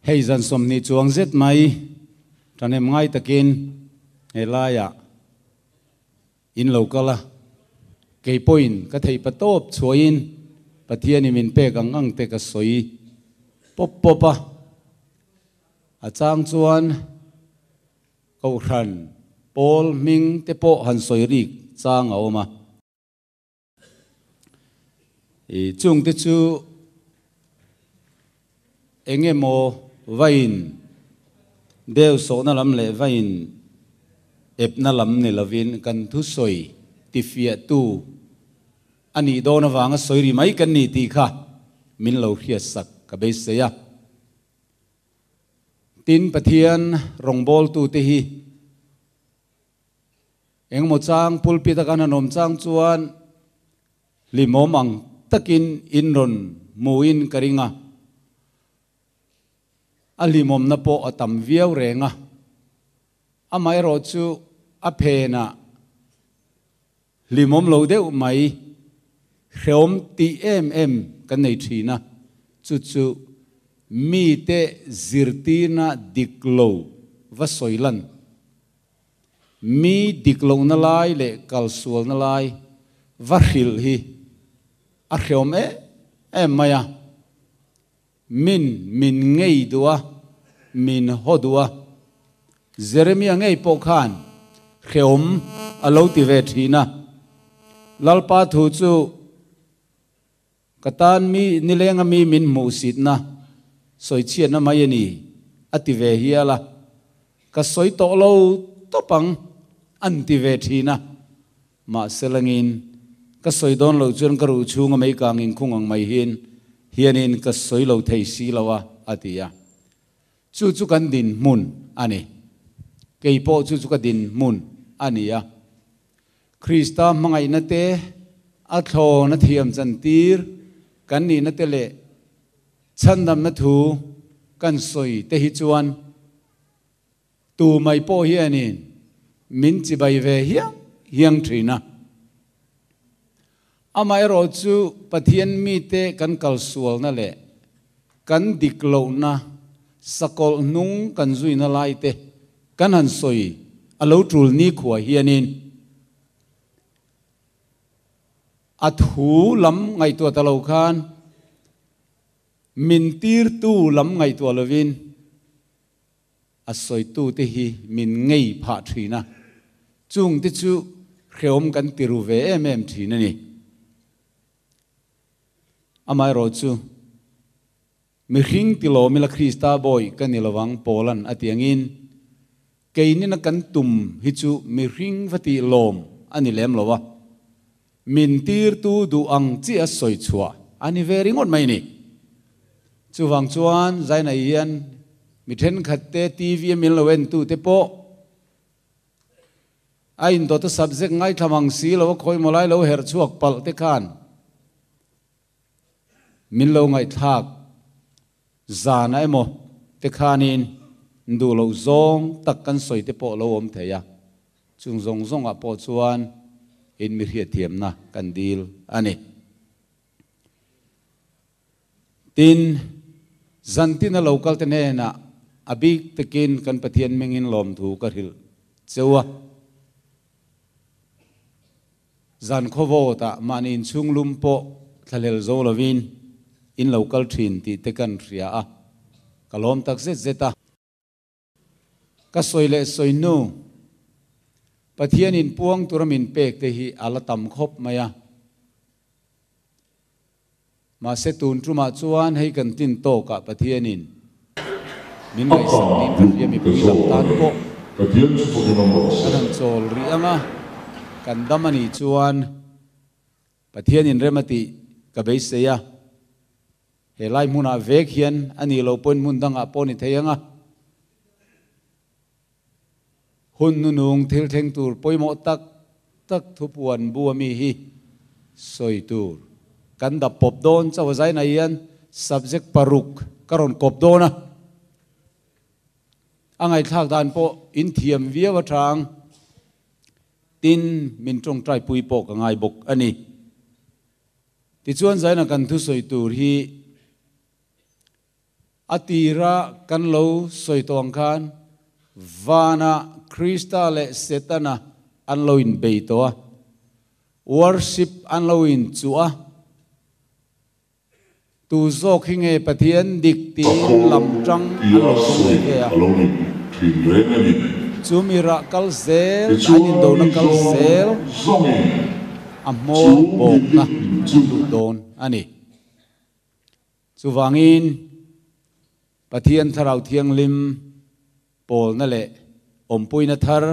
hei zan som ni chuang zet mai tranem ngai takin helaya in lokala kei point ka thei patop chuain pathian min pe gang te ka soi pop popa achang chuan ko ran pol ming te po han soi rik chang awma e chung te chu engemo vain deu so na lam le vain ep na lam ne lavin kan thu soi ti fia tu ani do na wanga soi ri mai kan ni ti kha min lo khia sak ka be se ya tin pathian rongbol tu te hi engmo chang pulpit kan anom chang chuan limomang takin inron muin karinga alimom na po atam viau renga amai ro chu aphena limom lo deu mai khom ti em kan nei thina chu chu mi te zirtina diklo va soilan mi diklo na lai le kalsual na lai va khil hi a khom em maya min ngei dua min hodua Jeremia ngei pokhan khom alo ti ve thina lalpa thu chu katan mi nilenga mi min musit na soi chian na mai ni ati ve hiala ka soi to lo to pang an ti ve thina ma selangin ka soi don lo chun ka ru chunga mai kang in khungang mai hianin ka soi lo thei si lawa atia chu chu kan din mun ani kei po chu chu ka din mun ania Krista mangai na te a thlo na thiam chan tir kan ni na te le chandam na thu kan soi te hi chuan tu mai po hianin min chi bai ve hiang thina amai ro chu pathian mi te kan kal sual na le kan diklo na sakol nung kan zui na lai te kan han soi alo trul ni khua hianin athu lam ngai tu talo khan min tir tu lam ngai tu lovin asoi tu te hi min ngei pha thina chung te chu khom kan tiru ve em thina ni amai ro chu mi hing tilo mila Krista boy kanilawang polan atiangin keini na kan tum hi chu mi hing vati lom ani lem lowa min tir tu du ang chi a soi chua ani very ngot mai ni chu wang chuan zaina ian mi then khatte tv min lowen tu te po ain do to subject ngai thamang si lo khoi molai lo her chuak pal te khan min lo ngai thak zana emo te khanin ndu lo zong tak kan soi te po lo om theya chung zong a po chuan in mi hria thiam na kan dil ani tin zantina local te ne na abik tekin kan pathian mengin lom thu ka hil chewa zan khovo ta manin chunglum po thalel zo lovin in local thin ti te kan ria a kalom tak zeta ka soile soinu pathian in puang turamin pek te hi ala tam khop maya ma se tun truma chuan hei kan tin to ka pathian in min ngai sam tin kan ria mi pui lam tan ko kan chol ri anga kan damani chuan pathian in remati ka beiseya helai muna vek hian ani lo pon mun danga poni theyanga hun nu nung thil theng tur poimo tak thupuan buami hi soi tur kan da pop don chaw zai na yan subject paruk karon kop dona angai thak dan po in thiam viawa thang tin min trong trai pui po ka ngai bok ani ti chuan zai na kan thu soi tur hi atira kan lo soitong khan vana Krista le setana an lo in beitoa worship an lo in chua tu zo khinge pathian dik ti lam tang an lo kong le ke chumira kal zel anin do na kal zel amo bok na tu don ani chuwangin pathian tharau thiang lim pol na le ompui na thar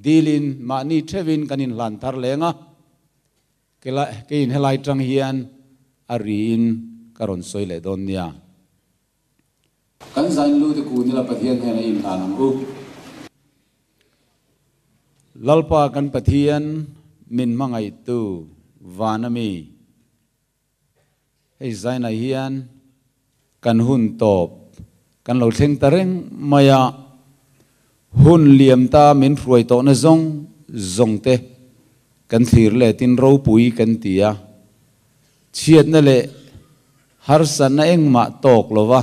dilin mani thevin kanin lan thar lenga kela kein helai tang hian arin karon soi le don nia kan zain lu te ku ni la pathian he na in anam u lalpa kan pathian min mangai tu vanami hei zaina hian kan hun top kan lo theng tareng maya hun liam ta min ruai to na zong te kan thir le tin ro pui kan tia chiat na le har san na eng ma tok lova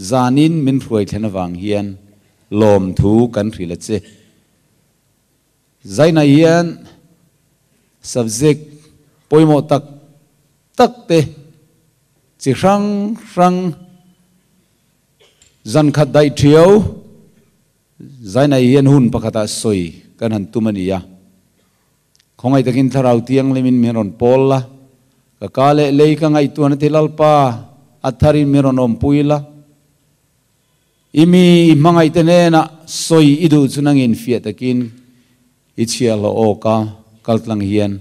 zanin min ruai thena wang hian lom thu kan thri la che zaina hian subject poimo tak te chi rang zan khat dai thiau zaina hian hun pakhata soi kan han tumania khongai takin tharau tiang lemin meron polla ka kale lei ka ngai tuan tilalpa atharin meron om puila imi mangai tenena soi idu chunangin fiat takin ichial oka kaltlang hian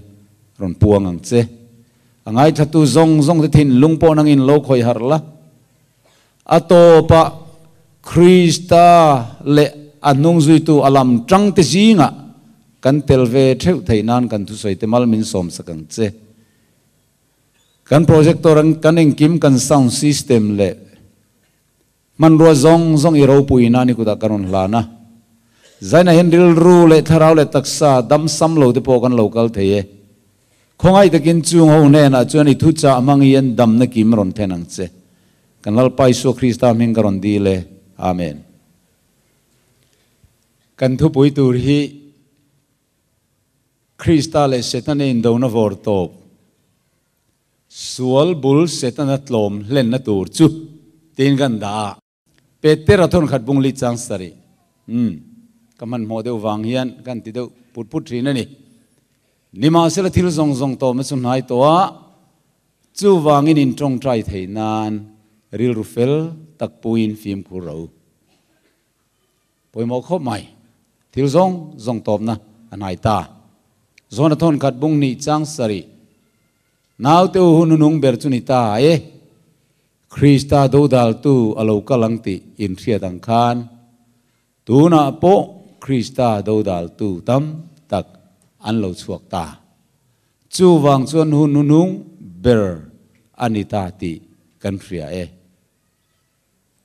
ron puang ang che angai thatu zong te thin lungpo nangin lo khoi harla atopa Krista le anung zui tu alam trang te jinga kan telve theu theinan kan thu soi te mal min som sakang che kan projector kan engkim kan sound system le man ro zong i ro puina ni kuda karon lana zaina hendil ru le tharau le taksa dam sam lo te po kan local theye khongai takin chung ho ne na chuan i thu cha amang yen dam na kim ron thenang che kan lal pai so Krista ming karon di le amen kan thu pui tur hi Krista le setan in do na vor top sual bul setan atlom len na tur chu tin gan da peter athon khat bung li chang sari kaman mo deu wang hian kan ti deu put thrin ani nima sela thil zong to ma sun hai to a chu wangin in trong trai theinan ril rufel tak puin phim khu ro poimo khop mai thil zong top na anai ta zona thon khat bung ni chang sari naw te hununung ber chuni ta e Krista do dal tu alo kalang ti in thriat ang khan tuna po Krista do dal tu tam tak an lo chuak ta chu wang chuan hununung ber anita ti kan thria e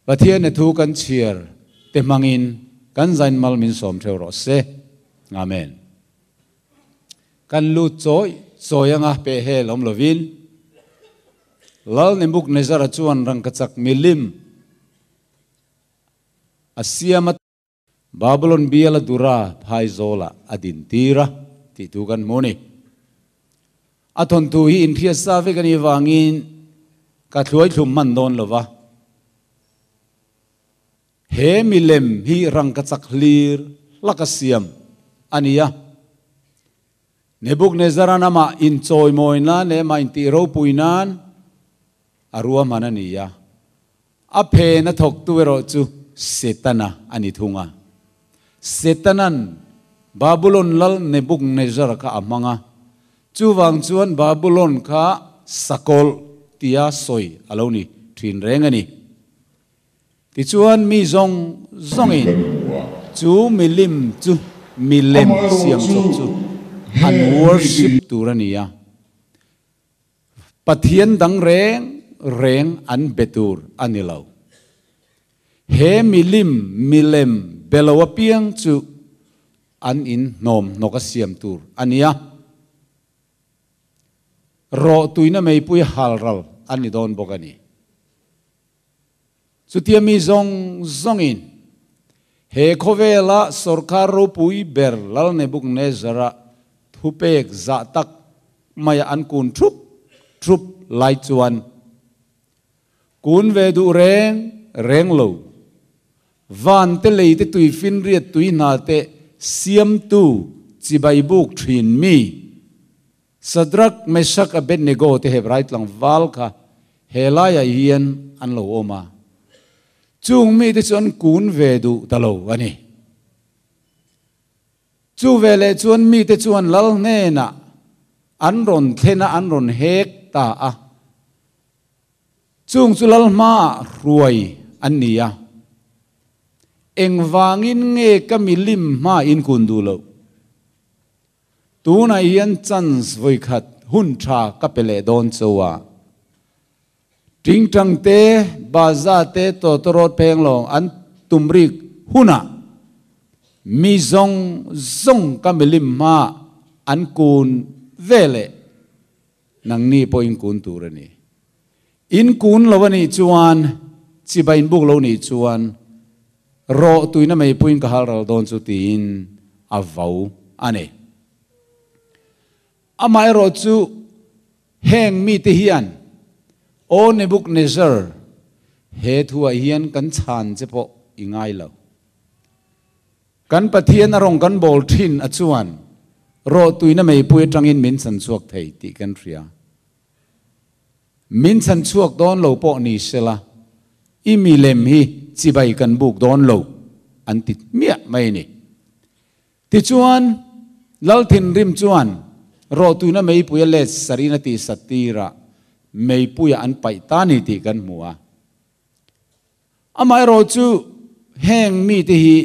pathian ne thu kan chiar te mangin kan zain mal min som theu ro se amen kan lu choyanga pe he lom lovin lal nembuk nezara chuan rang kachak milim asiamat Babylon biala dura phai zola adin tira ti tu kan moni athon tu hi in thia sa ve kan i wangin ka thloi thlum man don lova he milem hi rang kachak hlir lakasiam ania nebuk nezara nama in choi moina ne ma in ti ro puinan arua manania a phe na thok tu ro chu setana ani thunga setanan Babylon lal nebuk nezara ka amanga chuwang chuan Babylon kha sakol tia soi aloni thin rengani ti chuan mi zongin chu milim chu milem siam chok chu an worship turania pathian dang reng an betur anilau he milem belawa piang chu an in nom noka siam tur ania ro tuina mei pui halral ani don bokani chu tiami zong in he khovela sarkar ro pui ber lal ne buk ne zara thupek za tak maya an kun trup lai chuan kun ve du reng lo van te lei te tui fin riat tui na te siam tu chibai buk thin mi Sadrak Meshach Abednego te hebrait lang val kha helaya hian an lo oma chung mi te chuan kun ve du talo ani chu vele chuan mi te chuan lal ne na an ron thena an ron hek ta a chung chu lal ma ruai an nia engwangin nge kamilim ma in kun du lo tu na hian chance voi khat hun tha kapele don chowa ting tang te baza te to torot peng long an tumrik huna mi zong kamilim ma an kun vele nang ni po in kun turani in kun lawani chuan chibain buk lo ni chuan ro tuina mai puin ka hal ral don chu tin avau ane amai ro chu heng mi te hian o Nebuchadnezzar he thua hian kan chan che po ingai lo kan pathian arong kan bol thin a chuan ro tuina mai pui tangin min san chuak thei ti kan ria min san chuak don lo po ni sela i mi lem hi chibai kan buk don lo an tit mia mai ni ti chuan lal thin rim chuan ro tuina mai pui le sarina ti satira mei puya an pai tani ti kan mua amai ro chu heng mi ti hi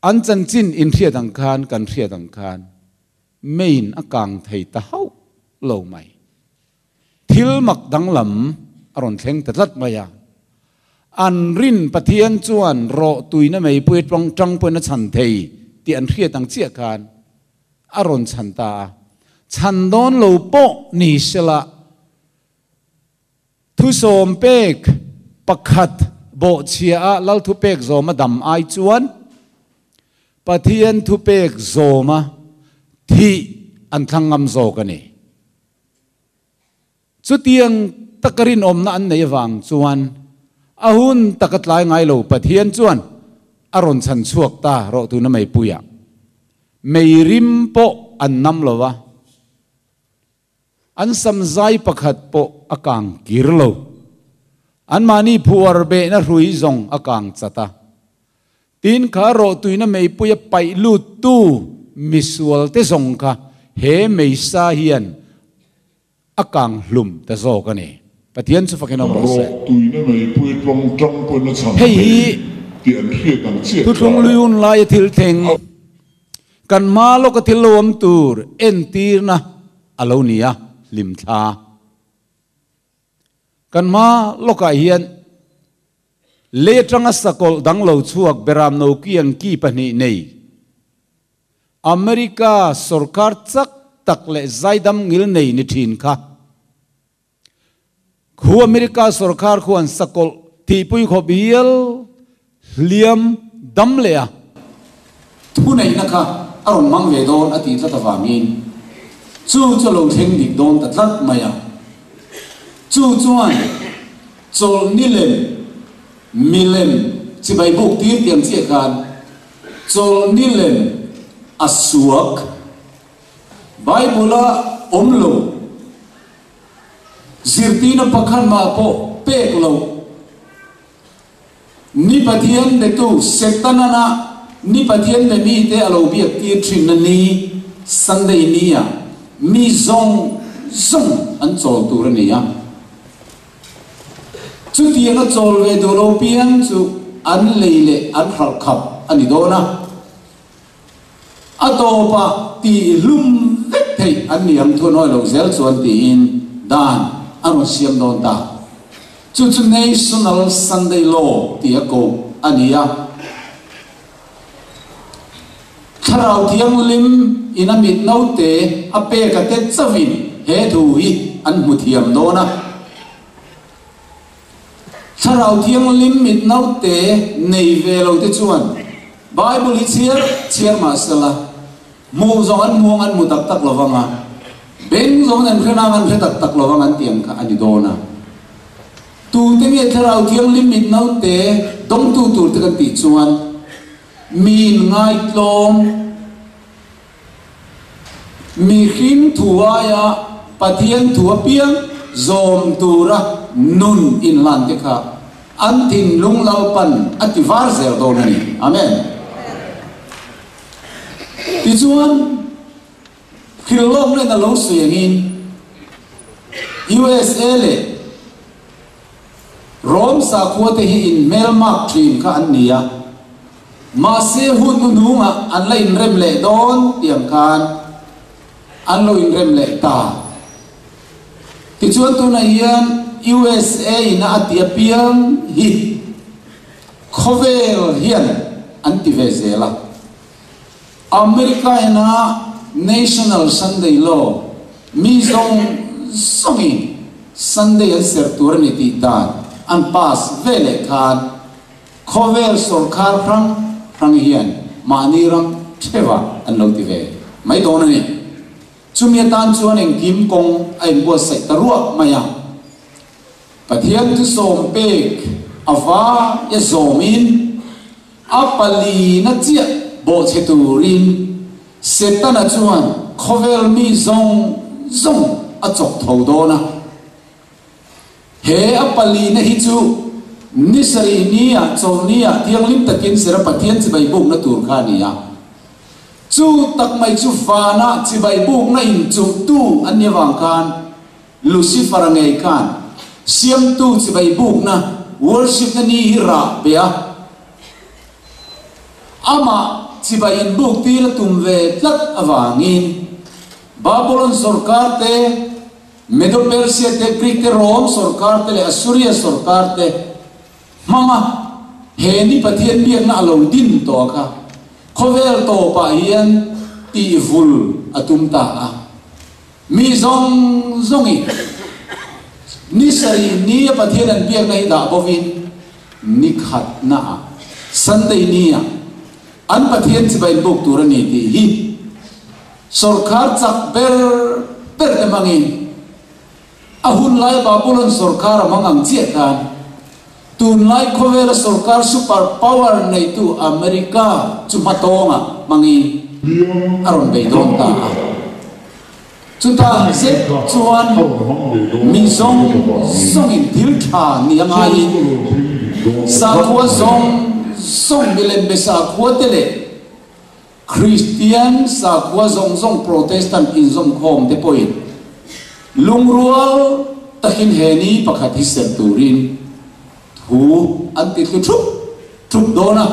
an chan chin in thia dang khan kan thia dang khan main akang thei ta hau lo mai thil mak dang lam aron thleng ta lat maya an rin pathian chuan ro tuina mei pui tang poina chan thei ti an thia dang chia khan aron chan ta chan don lo po ni sela thu som pek pakhat bo chia lal thu pek zoma dam ai chuan pathian thu pek zoma thi an thangam zo kani chu tiang takarin om na an nei wang chuan ahun takat lai ngai lo pathian chuan aron chan chuak ta ro tu na mai puya mei rim po an nam lowa an samzai pakhat po akang kirlo an mani phuar be na hrui zong akang chata tin kha ro tuina mei puya pai lu tu misual te zong kha he mei sa hian akang hlum ta zo ka ni pathian chu fakin om se tuina mei puya tong po na cham hei ti an hria kan che tu thong luun lai thil theng kan ma lo ka thil lom tur en tir na alonia lim tha kan ma loka hian le tanga sakol dang lo chuak beram no kian ki pani nei America sarkar chak tak le zaidam ngil nei ni thin kha khu America sarkar khu an sakol ti pui kho bial liam dam le a thu nei na kha aron mang ve don ati ta ta wangin chu lo theng dik don ta tlat maya chu chuan chol nilem milem chibai buk tir tiang che khan chol nilem asuak bible omlo zirtina pakhan ma po pek lo ni pathian de tu setanana ni pathian me mi te alo biak tir thin na ni sunday nia mi zong an chol tur ni ya chu tianga chol ve do lo piang chu an leile an khal khap ani do na atopa ti lum vek thei an niam thu noi lo zel chuan ti in dan aro siam don ta chu national sunday law ti a ko ania tharau thiang lim in a mit no te a pe ka te chawin he thu hi an mu thiam do na Tharau thiang lim mit nau te nei ve lo te chuan Bible hi chiar ma sala mu zong an muang an mu tak tak lovanga beng zong an khana an khe tak tak lovanga an tiang kha ani dona tu te nge tharau thiang lim mit nau te dong tu te kan ti chuan min ngai tlom mi khim thuaya pathian thua piang zom tura nun in lan te kha an tin lung lau pan ativar zer do ni amen ti chuan khilom le na lo suangin USA le Rom sa khuate hi in melmark trim kha an nia ma se hun nunga an la in rem le don tiang khan an lo in rem le ta ti chuan tu na hian USA na atia piang hi khovel hian anti vezela America na national Sunday law mi zong songi Sunday an ser tur ni ti dan an pass vele khan khovel sarkar rang hian mani ram theva an lo ti ve mai don ni chumia tan chuan eng kim kong ai bo sai taruak maya pathian tu som pek awa ya zomin apali na chia bo cheturin setana chuan khovel mi zong a chok thodona he apali na hi chu nisai nia chawnia thianglim takin sera pathian chibai buk na tur kha nia chu tak mai chu fana chibai buk na in chu tu anya wang kan Lucifer ngai kan siam tu chibai buk na worship na ni hira bea ama chibai in buk ti la tumve tlat awangin Babylon sarkar te Medo Persia te Greek te Rome sarkar te le Assyria sarkar te mama he ni pathian biak na alo din to kha khovel to pa hian ti vul atum ta a mi zongi ni sari ni pathian an biak na hi da bovin ni khat na Sunday nia an pathian chibai buk tur ni ti hi sarkar chak ber te mangin ahun lai Babylon sarkar mangang chia kan tun lai khovel sarkar super power nei tu America chumatonga mangi aron beidon ta chuta se chuan mi song in thil tha ni angai sa khua song bilen be sa khua tele Christian sa khua zong Protestant in zong khom te point lungrual takin heni pakhat hi ser turin hu anti thup dona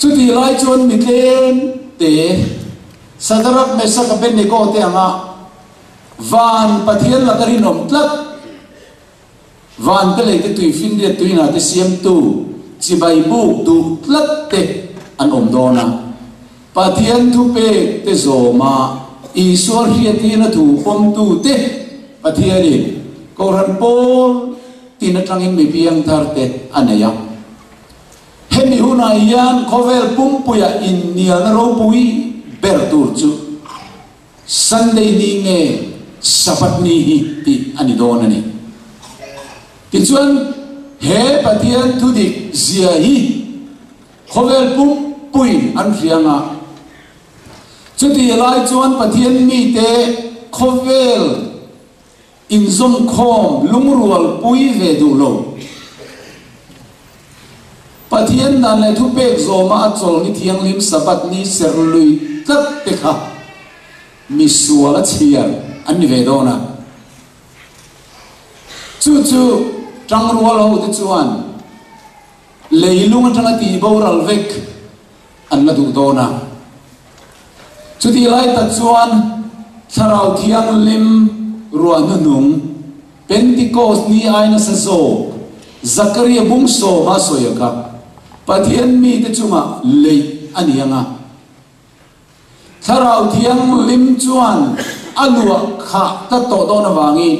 chuti lai chon mitlen te sadarak mesak ben ni ko te anga van pathian la karinom tlat van tele te tui fin dia tuina te siam tu chibai buk tu tlat te an om dona pathian thu pe te zoma isor hiati na thu pom tu te pathiani ko ran pol tina trangin mi piang thar te anaya hemi huna yan khovel pumpuya in nial na ro pui ber tur chu Sunday ni nge sabat ni hi ti ani don ani ti chuan he pathian thu dik zia hi khovel pumpuin an rianga chuti lai chuan pathian mi te khovel in zom khom lungrual pui ve du lo pathian dan le thu pek zoma achol ni thiang lim sabat ni serlui tat te kha mi suala chian an ve dona chu tang rual ho te chuan leilung atanga ti boral vek an la du dona chuti lai ta chuan tharau thiang lim ruan nung Pentecost ni aina sa zo Zakaria bung so ma soyaka pathian mi te chuma le anianga tharau thiang lim chuan alua kha ta to do na wangi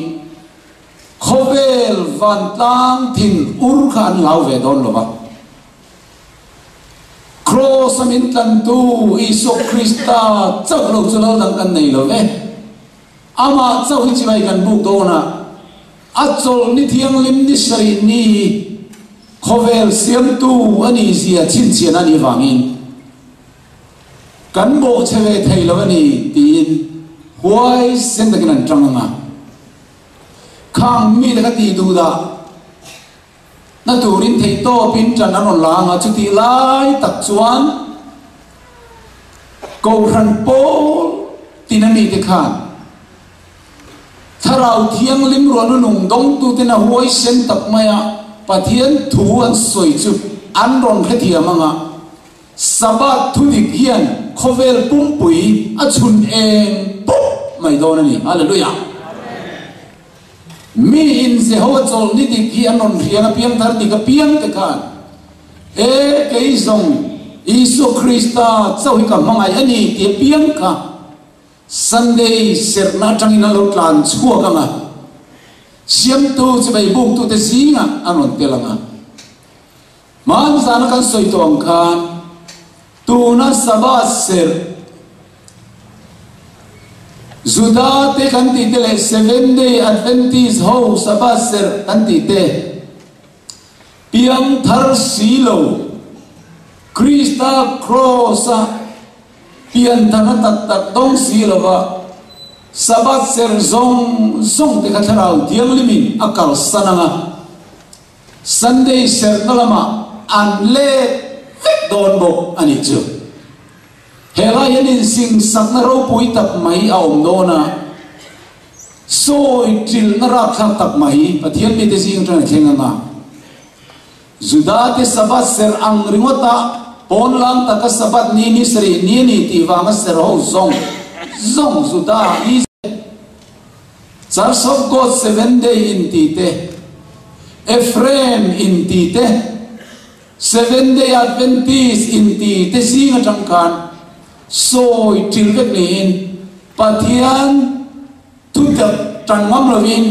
khovel van tang thin ur khan lau ve don lova cross amin kan tu Isu Krista chak lo chulo dang kan nei lo ve ama chau hi chi bai kan buk do na achol ni thiang lim ni sari ni khovel siam tu ani zia chin chian ani wangin kan bo cheve thei lo ani tin huai sen da kan tang nga khang mi da ti du da na turin thei to pin chan an la nga chu ti lai tak chuan ko ran po tinami te khan tharau thiang lim ro nu nung dong tu te na huai sen tak maya pathian thu an soi chu an ron khe thia manga sabat thu dik hian khovel pum pui a chun eng pop mai don ani hallelujah mi in se ho chol ni dik hi anon rianga piang thar ti ka piang te khan e ke zong Isu Krista chau hi ka mangai ani ti piang ka Sunday serna tangina lo tlan chua ka nga siam tu chi bai buk tu te singa anon te langa man sana kan soi tong khan tu na sabas ser Zuda te kan ti te le 7-day Adventist ho sabas ser kan ti te piang thar silo Krista crossa pian thana tak tak dong silo wa sabat ser zong te khatharau tiang limin akal sananga Sunday ser nalama anle don bo ani chu hela yanin sing sak na ro pui tak mai aom do na soi tril na ra khak tak mai pathian mi te sing tran khenga na Zuda te sabat ser ang ringota pon lang ta ka sabat ni ni sri ni ni ti wa ma ser ho zong Zuda is Church of God 7-day in tite Ephraim in tite 7-day Adventist in tite singa tangkan soi tilvet nin pathian tudak tangam lovin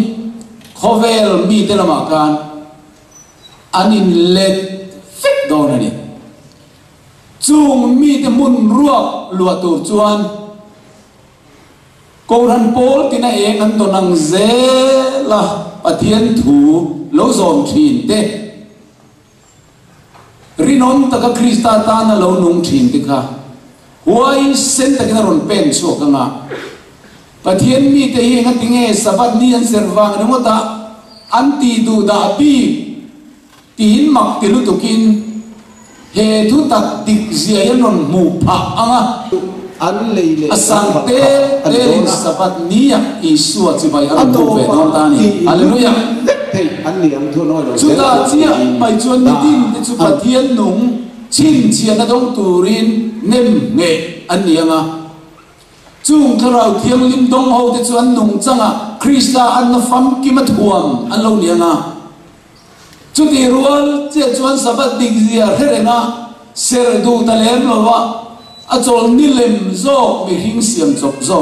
khovel mi te lamakan anin let fit donani chung mi te mun ruak luatur chuan Koran Paul tina eng an to nang zela pathian thu lo zom thin te rinon taka Krista ta na lo nung thin te kha huai sen ta kina ron pen so ka nga pathian mi te hi nga tinge sabat ni an serwang ni mota anti du da bi tin mak te lu tukin he thu tak dik zia yan ron mu pha anga an leile asang te sabat niya Isu at sibay ang bufe non tani hallelujah an liang thu noi lo chuta chia mai chuan ni din te chu pathian nung chin chia na dong turin nem nge an nianga chung tharau thiang lim dong ho te chuan nung changa Krista an na fam ki ma thuam an lo nianga chuti rual che chuan sabat ding zia herenga ser du talem lo wa achol nilem zo mi hing siam chop zo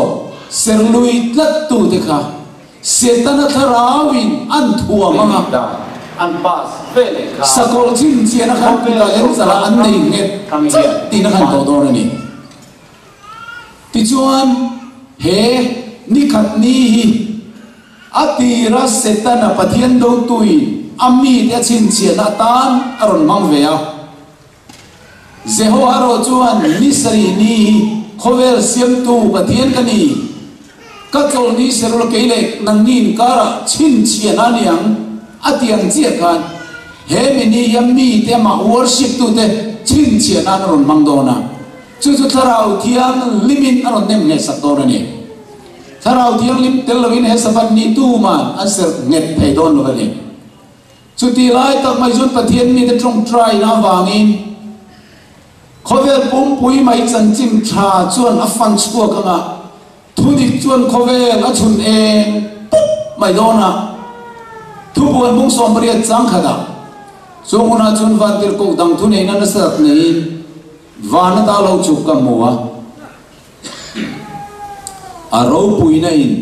ser lui tlat tu te kha setana tharawin an thua manga an pas vele kha sakol chin chiana khan pila en sala an nei nget tin khan to do ni ti chuan he ni khat ni hi atira setana pathian do tui ami te chin chiana tan aron mang veya Zehoaro chuan nisari ni khovel siam tu pathian kani katol ni serol keile nang nin kara chin chiana niang atiang chia kan he mini yammi te ma worship tu te chin chiana ron mangdona chu chu tharau thiang limin aron nem ne sakdona ni tharau thiang lim telwin he sabat ni tu man aser nget thei don lo ni chu ti lai tak mai jun pathian ni te trong try na wangin khovel pum pui mai chan chim tha chuan a fan chua kanga thudik chuan khovel a chun eng mai dona thu buan bung som bria chang khada chunguna chun van tir ko dang thu nei na sat nei van ta lo chu ka mowa aro pui na in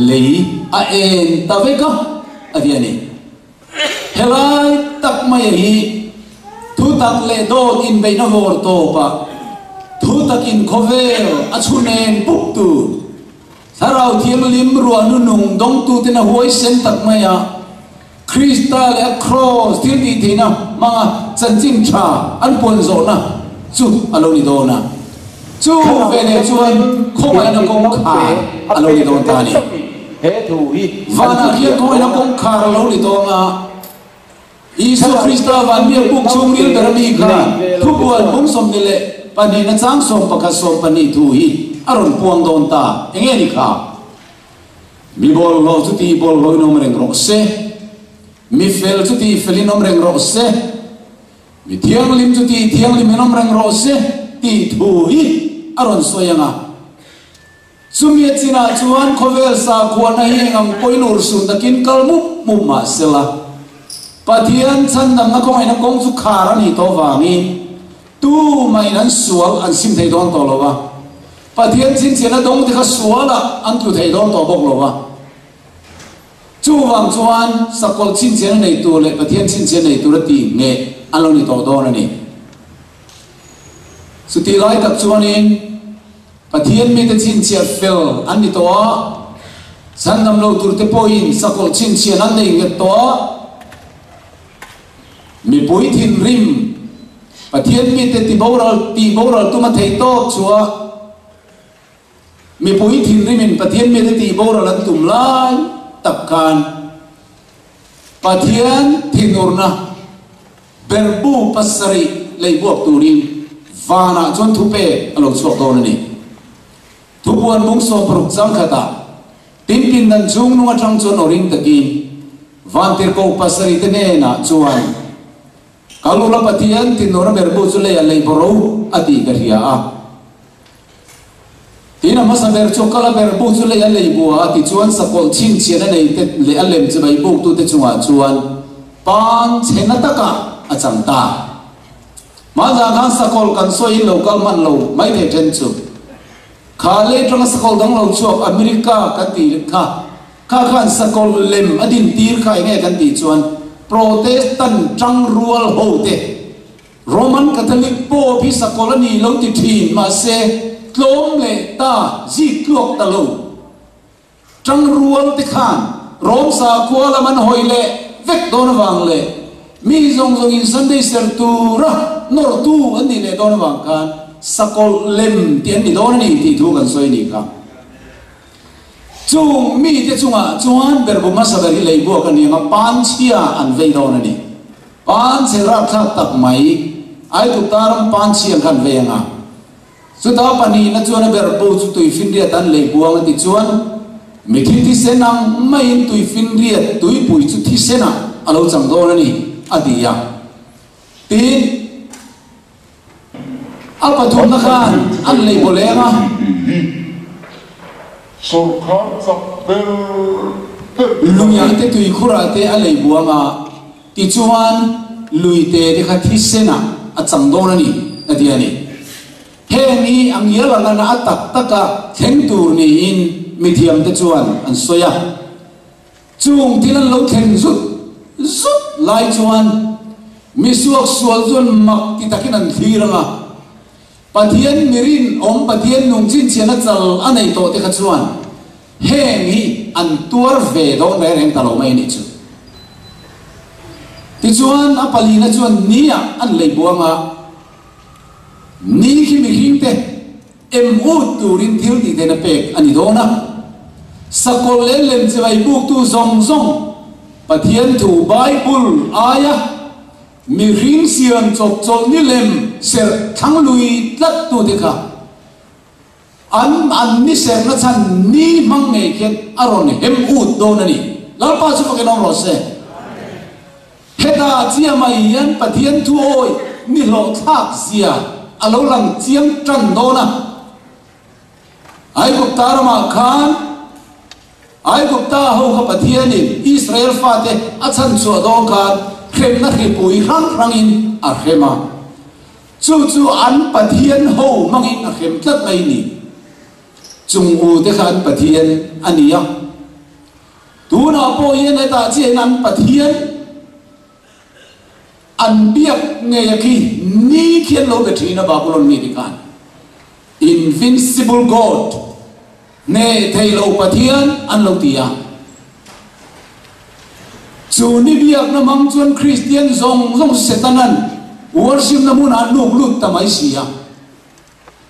lei a en ta ve ka adiani helai tak mai hi thu tak le do in be na vor to pa thu tak in khovel achunen puk tu sarau thiam lim ruan nu nung dong tu te na hoi sen tak mai a Krista le cross thiên đi thế nào mà chân chính cha ăn buồn rồi na chú alo đi đâu na chú về để chú anh không phải nó công khai alo đi đâu ta này và na kia không phải nó công khai alo đi đâu mà Isu Krista van biar buk chung bil berami kan thu buồn bung som ni le pani na chang som pakat som pani thu hi aron puang don ta nghe đi cả mi bol lo chú ti bol lo nom reng rok se mi fel chu ti felin om reng ro se mi thiang lim chu ti thiang lim om reng ro se ti thu hi aron soyanga sumia china chuan khovel sa khuana hi ngam poinur sun takin kalmu mumma sela pathian chan nam na kong ina kong chu khara ni to wangi tu mai nan sual an sim thei don to lowa pathian chin chena dong te kha suala an tu thei don to bok lowa chú vàng chuan sakol chin chen nei tu le pathian chin chen nei tu ra ti nge alo ni to do na ni su ti lai tak chuan in pathian mi te chin chen fel an ni to san nam lo tur te poin sakol chin chen an nei nge to mi pui thin rim pathian mi te ti boral tu ma thei to chua mi pui thin rim in pathian mi te ti boral an tum lai takkan pathian thinurna berbu pasari lei buak turin vana chon thupe alo chok don ni thupuan mung so pruk chang khata tin nan chung nunga chang chon oring takin van ter ko pasari tene na chuan kalula pathian thinurna berbu chule lei boro ati garia a ina masa ber chokala ber bu chu le alei bua ti chuan sakol chin chena nei te le alem che bai bu tu te chunga chuan pan chena taka achang ta ma ja kan sakol kan so in local man lo mai the ten chu khale tang sakol dang lo chok america ka ti kha khan sakol lem adin tir khai nge kan ti chuan protestant tang rual ho te roman catholic po phi sakol ani lo ti thin ma se lom le ta zi klok ta lo trăng rual te khan rom sa kuala man hoile vek don wang le mi zong zong in sunday ser tu ra nor tu ani le don wang kan sakol lem tian ni don ni ti thu kan soi ni ka chung mi te chunga chuan berbu ma sa bari lei bo kan ni ma pan chia an vei don ni pan se ra kha tak mai ai tu taram pan chia kan ve nga su ta pani na chuan ber bo chu tui fin ria tan lei buang ti chuan mi thi ti senang mai tui fin ria tui pui chu thi sena alo chang do na ni adia tin apa thum na khan an lei bolenga so khan sak ber lumya te tui khura te a lei buanga ti chuan lui te de kha thi sena a chang do na ni adia ni hemi ang yala na atak taka theng tur ni in mithiam te chuan an soya chung tilan lo theng zut lai chuan mi suak sual chuan mak ti takin an thiranga pathian mirin om pathian nung chin chena chal anei to te kha chuan hemi an tuar ve do na reng talo mai ni chu ti chuan apali na chuan nia an lei buanga ni khi mi hingte em u turin thil ti te na pek ani do na sakol lem che vai buk tu zong zong pathian thu bible aya mi ring siam chok chok ni lem ser thang lui tlat tu te kha an ni ser na chan ni mang nge khen aron hem u do na ni la pa chu pa ke nom ro se heta chia mai yan pathian thu oi ni lo thak sia alo lang chiang tran do na ai gupta rama khan ai gupta ho kha pathian in israel fa te achan chu do khan khem na hi pui rang in a khema chu an pathian ho mangin a khem tlat mai ni chung u te khan pathian ania tu na po yen eta chi nan pathian an biak nge ki ni khian lo be thina Babylon mi dikan invincible God ne thei lo pathian an lo tia chu ni biak na mang chuan Christian zong setanan worship na mun an luk lut tamai sia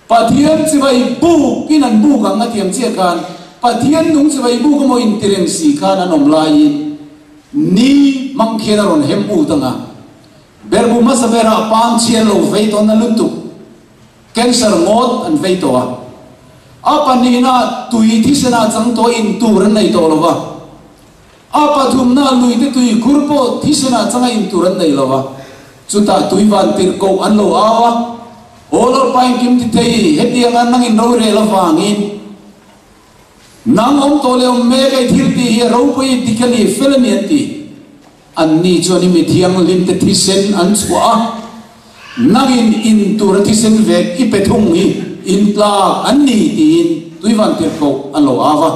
pathian chi vai bu kin an bu ka ngatiam che kan pathian nung chi vai bu ko mo in tireng si kan anom lai ni mang khena ron hem u tanga berbu masavera pam chien lo veito na lutu cancer ngot an veito apa ni na tui thisena chang to in turan nei to lova apa thum na lui te tui kurpo thisena changa in turan nei lova chuta tui van tir ko an lo awa olor pain kim ti thei hetiang an nang in ro re lawangin nang om to le me kai thir ti hi ro pui tikali felani ti an ni choni mi thiang lim te thisen an chua nangin in tur thisen ve ki pethung hi in tla an ni tin tuiwan tir ko an lo awa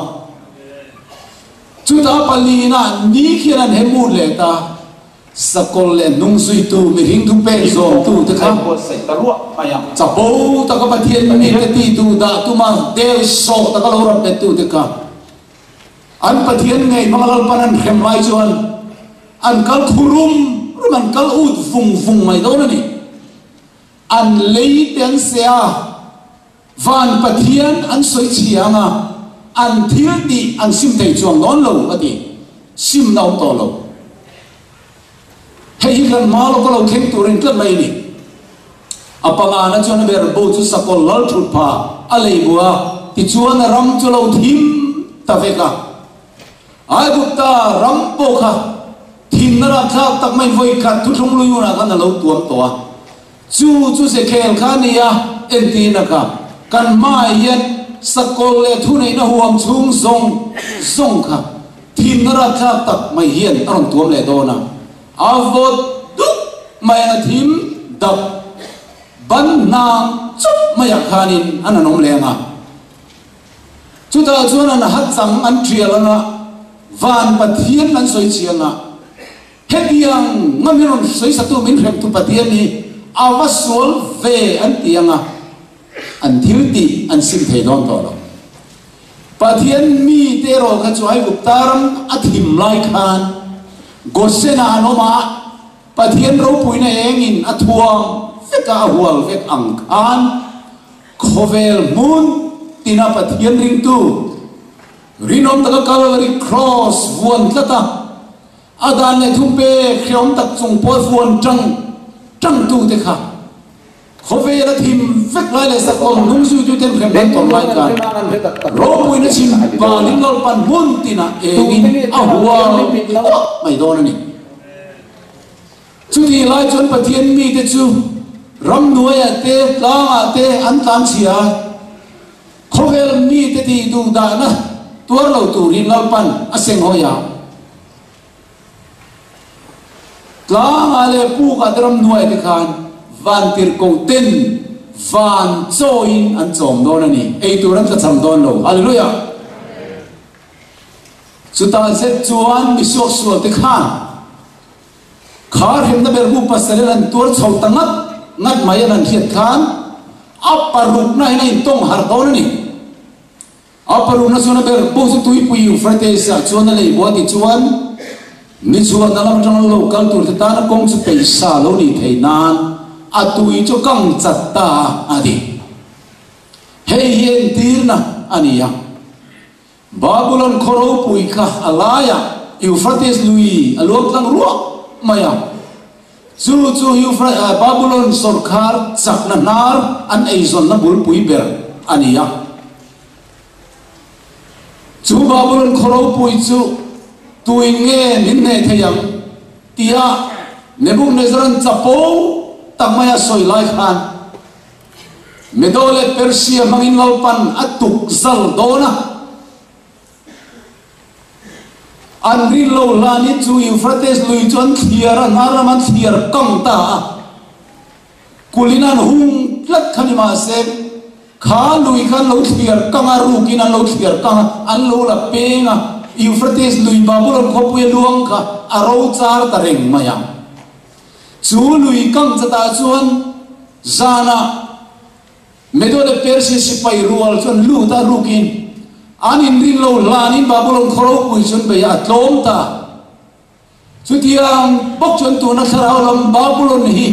chuta palina ni khian hemu le ta sakol le nung sui tu mi ring tu pe zo tu te kham ko sai ta ruwa mayam chapo ta ka pathian mi te ti tu da tu ma de so ta ka lo ram te tu te ka an pathian ngai mangalal panan khem lai chuan an kal khurum ruman kal ut vung mai do ni an lei ten sia van pathian an soi chianga an thir ti an sim thei chuang non lo ati sim nau to lo hei kan malo ko lo khem turin tla mai ni apanga na chuan ber bo chu sakol lal thut pha alei bua ti chuan ram chu lo thim ta veka ai gupta ram po kha thim na kha tak mai voi khat thu thum lu na kan lo tuam to chu se khel khania enti na ka kan mai yen sakol le thu nei na huam chung zong kha thim na kha tak mai hian arong tuam le do na avot duk mai na thim dap ban nang chup mai khanin ananom le nga chu ta chuan an hat chang an trial na van pathian an soi chianga hetiang ngamiron soi satu min rem tu pathian ni awasol ve an tianga an thilti an sim thei don to lo pathian mi te ro kha chuai guptaram athim lai khan gosena anoma pathian ro puina engin athuang veka hual vek ang khan khovel mun tina pathian ring tu rinom taka Calvary cross vuan tlata adan le thumpe khreom tak chung po vuan trăng tu te kha khove la thim vek lai le sakol nung su tu tem khem ton lai ka ro pui na chim pa lim lol pan mun tina engin ahwa mai don ni chu di lai chon pathian mi te chu ram nuaya te tla te an tam chia khove mi te ti du da na tuar lo tu rin lol pan aseng hoya tla ale pu ka dram nuai te khan van tir ko ten van join an chom don ani ei turan ka cham don lo hallelujah chuta se chuan mi sok sual te khan khar hem na ber bu pasal an tur chau tangat ngat mai an hiat khan aparuk na ina tong har don ani aparuk na suna ber bu su tui pui frate sa chuan le bo ti chuan ni chuan na lam tang lo kal tur ta na kong chu pe sa lo ni thei nan atui chu kang chat ta adi hei hien tir na ania Babylon khoro pui kha alaya Euphrates lui alok tang ruak maya chu Babylon sarkar chak na nar an eizon na bul pui ber ania chu Babylon khoro pui chu tuin nge min ne thayam tia Nebuchadnezzar chapo tamaya soi lai khan medole Persia mangin lalpan atuk zal dona anri lo lani chu Euphrates lui chon thiara naraman thiar kam ta kulinan hung tlat khani ma se kha lui khan lo thiar kanga ru kin lo thiar kanga an lo la penga Euphrates lui Babylon ko pui luang kha aro char tareng mayam chu lui kang chata chuan zana medole persi sipai rual chuan lu ta rukin anin rin lo lanin Babylon khoro pui chun be ya tlom ta chutiang bok chun tu na tharau lam Babylon hi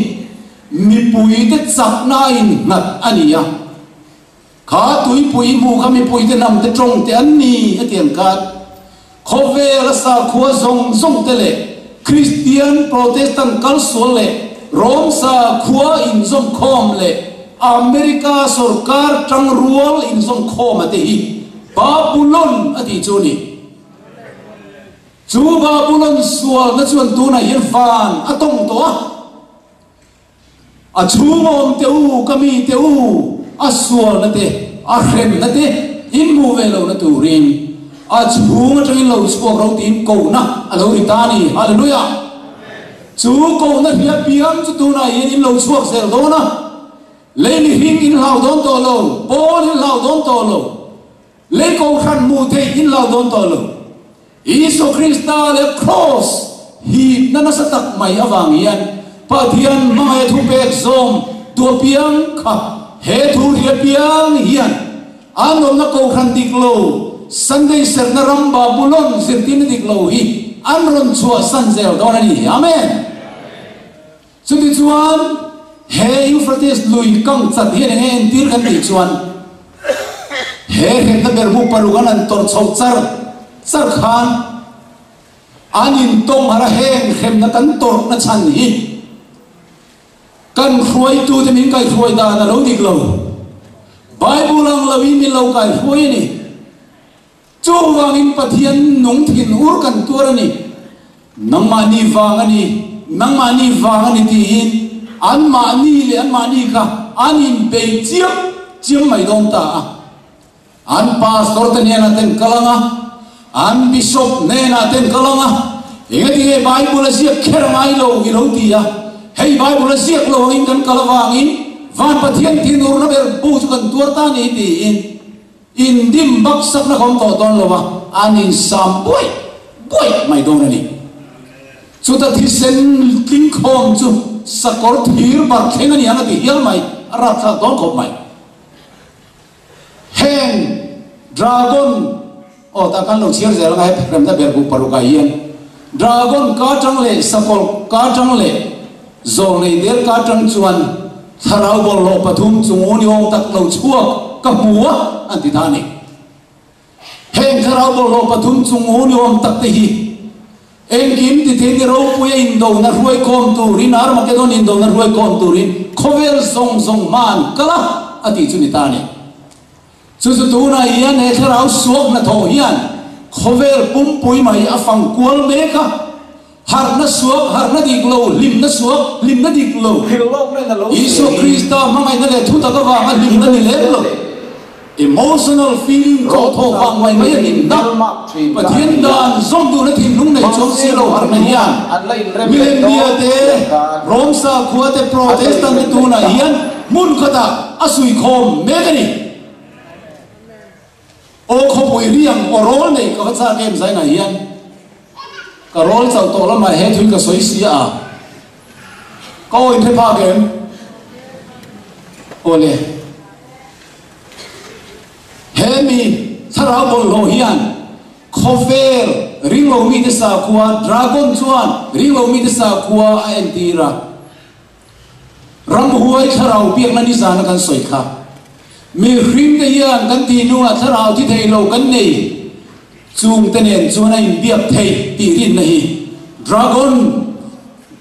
mi pui te chak na in ngat ania kha tui pui mu kha mi pui te nam te trong te an ni atiang kat khove la sa khua zong zong te le Christian Protestant kal sol le Rom sa khua in zong khom le America sarkar tang rual in zong khom ate hi Babylon ati chuni chu Babylon sual na chuan tu na yin fan atong to a chu mom te u kami te u a sual na te a khrem na te in mu ve lo na tu rin a chu nga tang lo spok ro tin ko na a lo ri ta ni hallelujah chu ko na hia piam chu tu na yin in lo chuak sel do na le ni hing in lau don to lo pol in lau don to lo le ko khan mu te in lau don to lo Isu Krista le cross hi na sa tak mai awang yan pathian mai thu pek zom tu piang kha he thu ria piang hian anom na ko khan dik lo Sunday ser na ram Babylon sir tin dik lo hi an ron chua san zel don ani amen chuti chuan he Euphrates lui kang chat hian en tir kan ti chuan he na ber mu parugan an tor chau char khan anin tong hara heng khem na kan tor na chan hi kan khuai tu te min kai khuai da na lo dik lo Bible lang lawi min lo kai khuai ni chu wang in pathian nung thin ur kan tur ani nang ma ni wang ani ti in an ma ni le an ma ni ka anin be chiam mai dom ta an pastor te ne na ten kalanga an bishop ne na ten kalanga ingati he Bible sia khermai lo giroti ya hey Bible sia lo in kan kalawang in van pathian tin ur na ber bu kan tur ta ni ti in dim bak sak na kom to don lo ba anin sam boy mai don ni chu ta thi sen king khom chu sakor thir bar khenga ni ana ti hial mai ra tha don khop mai hen dragon o ta kan lo chiar zel ngai phem ta ber bu paru ka yen dragon ka tang le sakol ka tang le zol nei der ka tang chuan tharau bol lo pathum chungoni ong tak lo chuak ka huwa an ti thani heng tharau bol lo pathum chungoni ong tak te hi engim ti the ro puya in do na ruai kom tu rin ar makedon in do na ruai kom tu rin khovel song man kala ati chuni tani chu tu na yan he tharau suak na tho hian khovel pum pui mai afang kual me ka har na suak har na dik lo lim na suak lim na dik lo Isu Krista mangai na le thu ta ka wa lim na ni le lo emotional feeling ko tho wang mai mai in da pathian dan zong du na thin nung nei chom si lo har na hian millennia te rom sa khua te protestant tu na hian mun khata asui khom me ka ni o kho pui riang o rol nei ka cha game sai na hian ka rol chau to la mai he thui ka soi si a ko in the pa game ole hemi tharau bol lo hian khover ring lo mi de sa khua dragon chuan ring lo mi de sa khua a entira ram huai tharau piak na ni zana kan soi kha mi ring de hian kan ti nu a tharau ti thei lo kan nei chung te nen chuan a in biak thei ti rin na hi dragon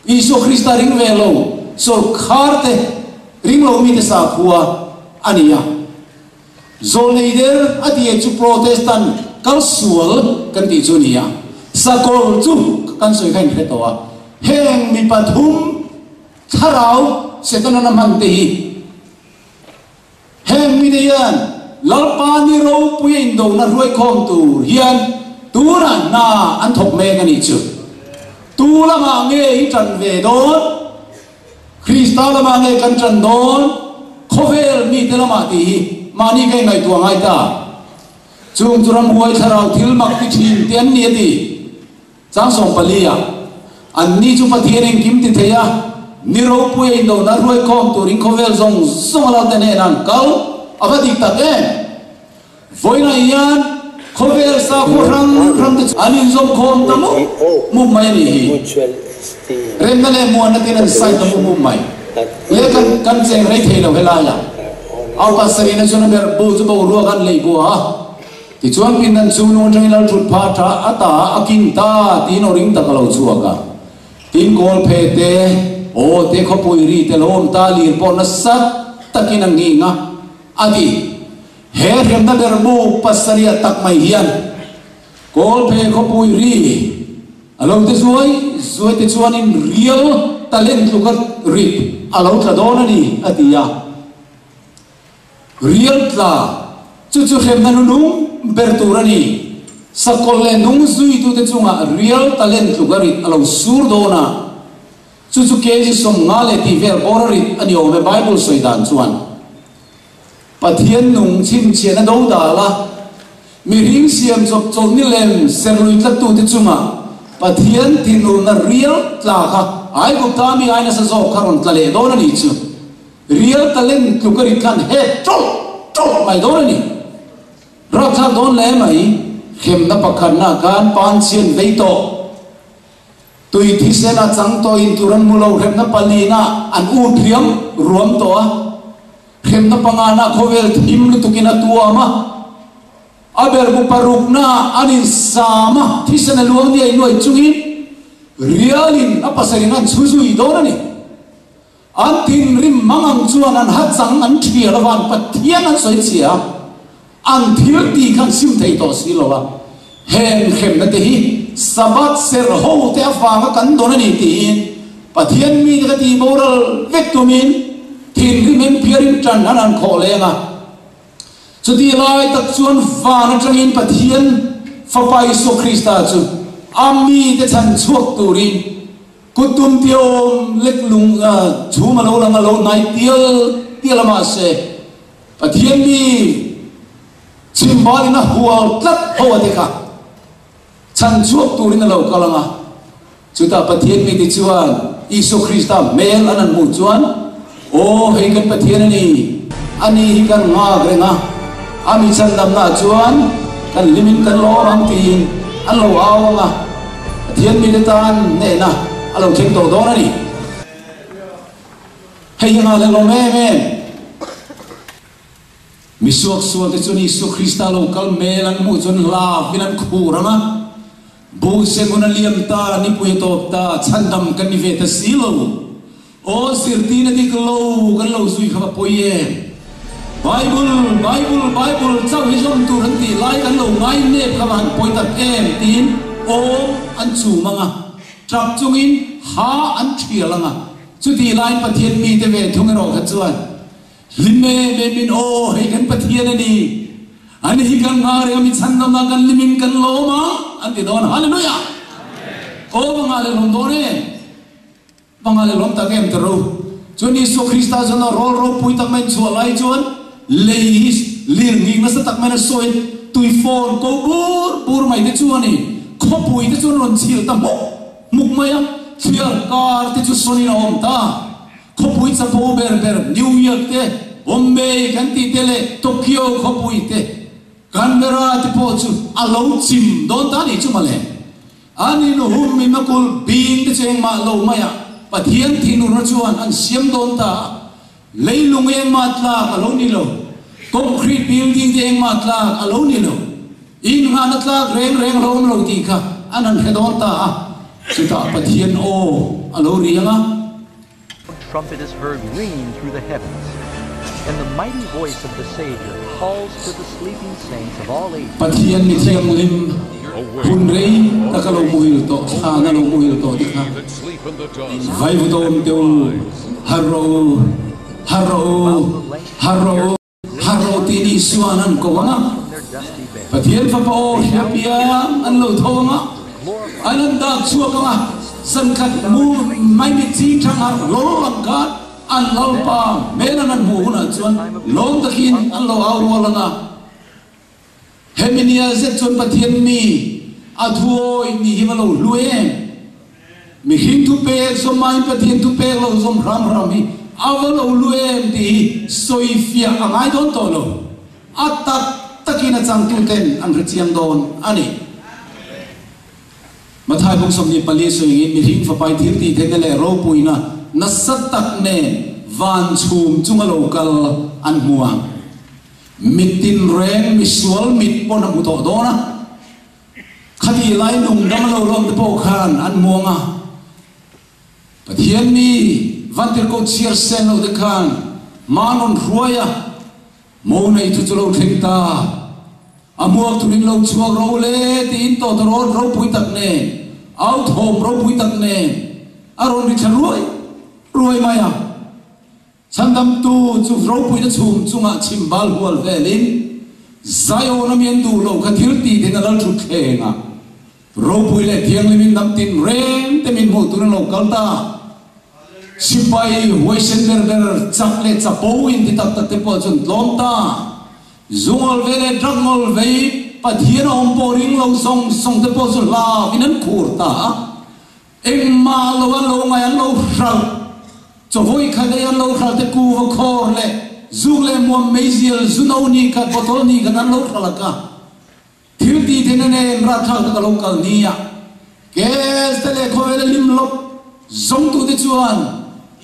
Isu Krista ring ve lo so kharte ring lo mi de sa khua ania Zolneider ati chu protestant kal sual kan ti chu nia sakol chu kan soi khain he to a heng mi pathum tharau setana na man te hi heng mi de yan lalpani ro puin do na ruai khom tu hian tu na an thok me kan ni chu tu la ma nge hi tran ve don Krista la ma nge kan tran don khovel mi te la ma ti mani kai ngai tua ngai ta chung churam huai tharau thil mak ti thin tian ni ti chang song palia an ni chu pathian eng kim ti theya niro pui do na roi khom turing khovel zong song la te ne nan kal avadi ta ke voina yan khovel sa ko rang te anin zong khom tamu mu mai ni hi rem na le mo na tin an sai tamu mu mai le kan cheng rei thei lo hela ya au ka sari na chuna ber bu chu bo ru kan le go ha ti chuan pin nan chu no tang la thut pha tha ata akin ta ti no ring ta ka lo chu ka tin kol phe te o te kho pui ri te lom ta lir pon na sat takin ang ngi nga adi he rem na ber bu pasaria tak mai hian kol phe kho pui ri along te zuai te chuan in real talent lu ka ri alo tla don ani atia real tla chu rem na nu ber turani sakol le nung zui tu te chunga real talent lu ka ri alo sur dona chu ke ji som nga le ti ver borari ani o me bible soi dan chuan pathian nung chim chena do da la mi ring siam chok chok ni lem serlui tla tu te chunga pathian tinu na real tla kha ai ko ta mi ai na sa zo kharon tla le do na ni chu real talent lu ka ri kan he to mai do na ni rak tha don le mai khem na pakhan na kan pan chen vei to tui thi sena chang to in turan mulo khem na palina an u thiam ruam to a khem na pangana khovel thim lu tukina tuama aber bu parukna anin sama thi sena luang ni ai noi chungin realin apasarin an chuzui donani an tin rim mangang chuan an hat chang an thia lawan pathian an soi chia an thil ti khan sim thei to si lowa hen khem na te hi sabat ser ho te afanga kan donani ti pathian mi ka ti moral vectumin thin rimen piarin tran an kholenga chudi lai tak chuan van atangin pathian fapai so krista chu ami te chan chuak turin kutum tiom leklung chuma lo lang lo nai tial ma se pathian mi chimbali na hual tlat ho te ka chan chuak turin lo kalanga chuta pathian mi ti chuan isu krista mel anan mu chuan o hei kan pathian ani hi kan nga grenga ami chan dam na chuan kan limin kan lo ang tin an lo awanga pathian mi tan ne na alo theng to do na ni hei nga le lo me mi suak te chuni isu krista lo kal melan mu chun la vinan khuranga bu se guna liam ta ni pui to ta chandam kan ni ve ta silo o sirti na dik lo kan lo zui kha poye bible chau hi som tu ran ti lai kan lo ngai ne khawan poi ta em tin o an chu manga trap chungin ha an thialanga chu ti lai pathian mi te ve thung ro kha chuan limme me min o hei kan pathian ani ani hi kan ngare mi chandam na kan limin kan loma an ti don hallelujah o bangale lom done bangale lom ta kem tro chuni so krista jona ro pui tak men chu lai chuan leis lir ngi na sa tak men soin tui phone ko bur mai te chu ani kho pui te chu ron chil ta muk maya chiar kar te chu soni om ta kho pui sa po ber New York te Bombay kan ti tele Tokyo kho pui te Canberra te po chu alo chim don ta ni chu male ani no hum mi makul bin te cheng ma lo maya pathian thinu ro chuan an siam don ta leilung eng ma tla alo ni lo concrete building te eng ma tla alo ni lo in ha na tla reng lo ti kha anan hedon ta chuta pathian o alo rianga trumpet is heard ringing through the heavens, and the mighty voice of the Savior calls to the sleeping saints of all ages. Pathian mi thiam lim hun rei takalo muhil to sana lo muhil to dikha vai vutom teul haro tini suanan ko wana pathian fa po hapia an lo thonga ananda chuaka san khat mu mai mi chi thanga lo langka an lalpa menan an hu na chuan long takin an lo aw rolanga heminia zet chon pathian mi athuoi mi himalo luem mi hin tu pe so mai pathian tu pe lo zom ram ram hi avalo luem ti soifia angai don to lo atat takina chang tu ten an richiam don ani mathai bung som ni pali so yin mi hin fa pai thir ti the le ro puina na sat tak ne van chum chungalo kal an muang mitin reng misual mit pon amu to dona khadi lai nung damalo lom te po khan an muanga pathian mi vantir ko chiar sen lo de khan manon ruaya mo nei tu chulo thengta amuak turing lo chuak ro le tin to ron ro pui tak ne out home ro pui tak ne aron ri tharoi ruai maya chandam tu chu ro pui na chum chunga chimbal hual velin zayo na mien du lo khathir ti den al thu khenga ro pui le thiang limin dam tin rem te min mo tu lo kalta sipai hoisen ber chakle chapo in ti tak tak te po chun lomta zungol vele dragmol vei pathian om poring lo song te po chu la vinan khurta engma lo ngai lo rang cho voi khale an lo khal te ku va khor le zule mo meziel zunoni ka botol ni kan lo khalaka thil ti denane ra thal ka lo kal nia kes te le khoel lim lo zong tu te chuan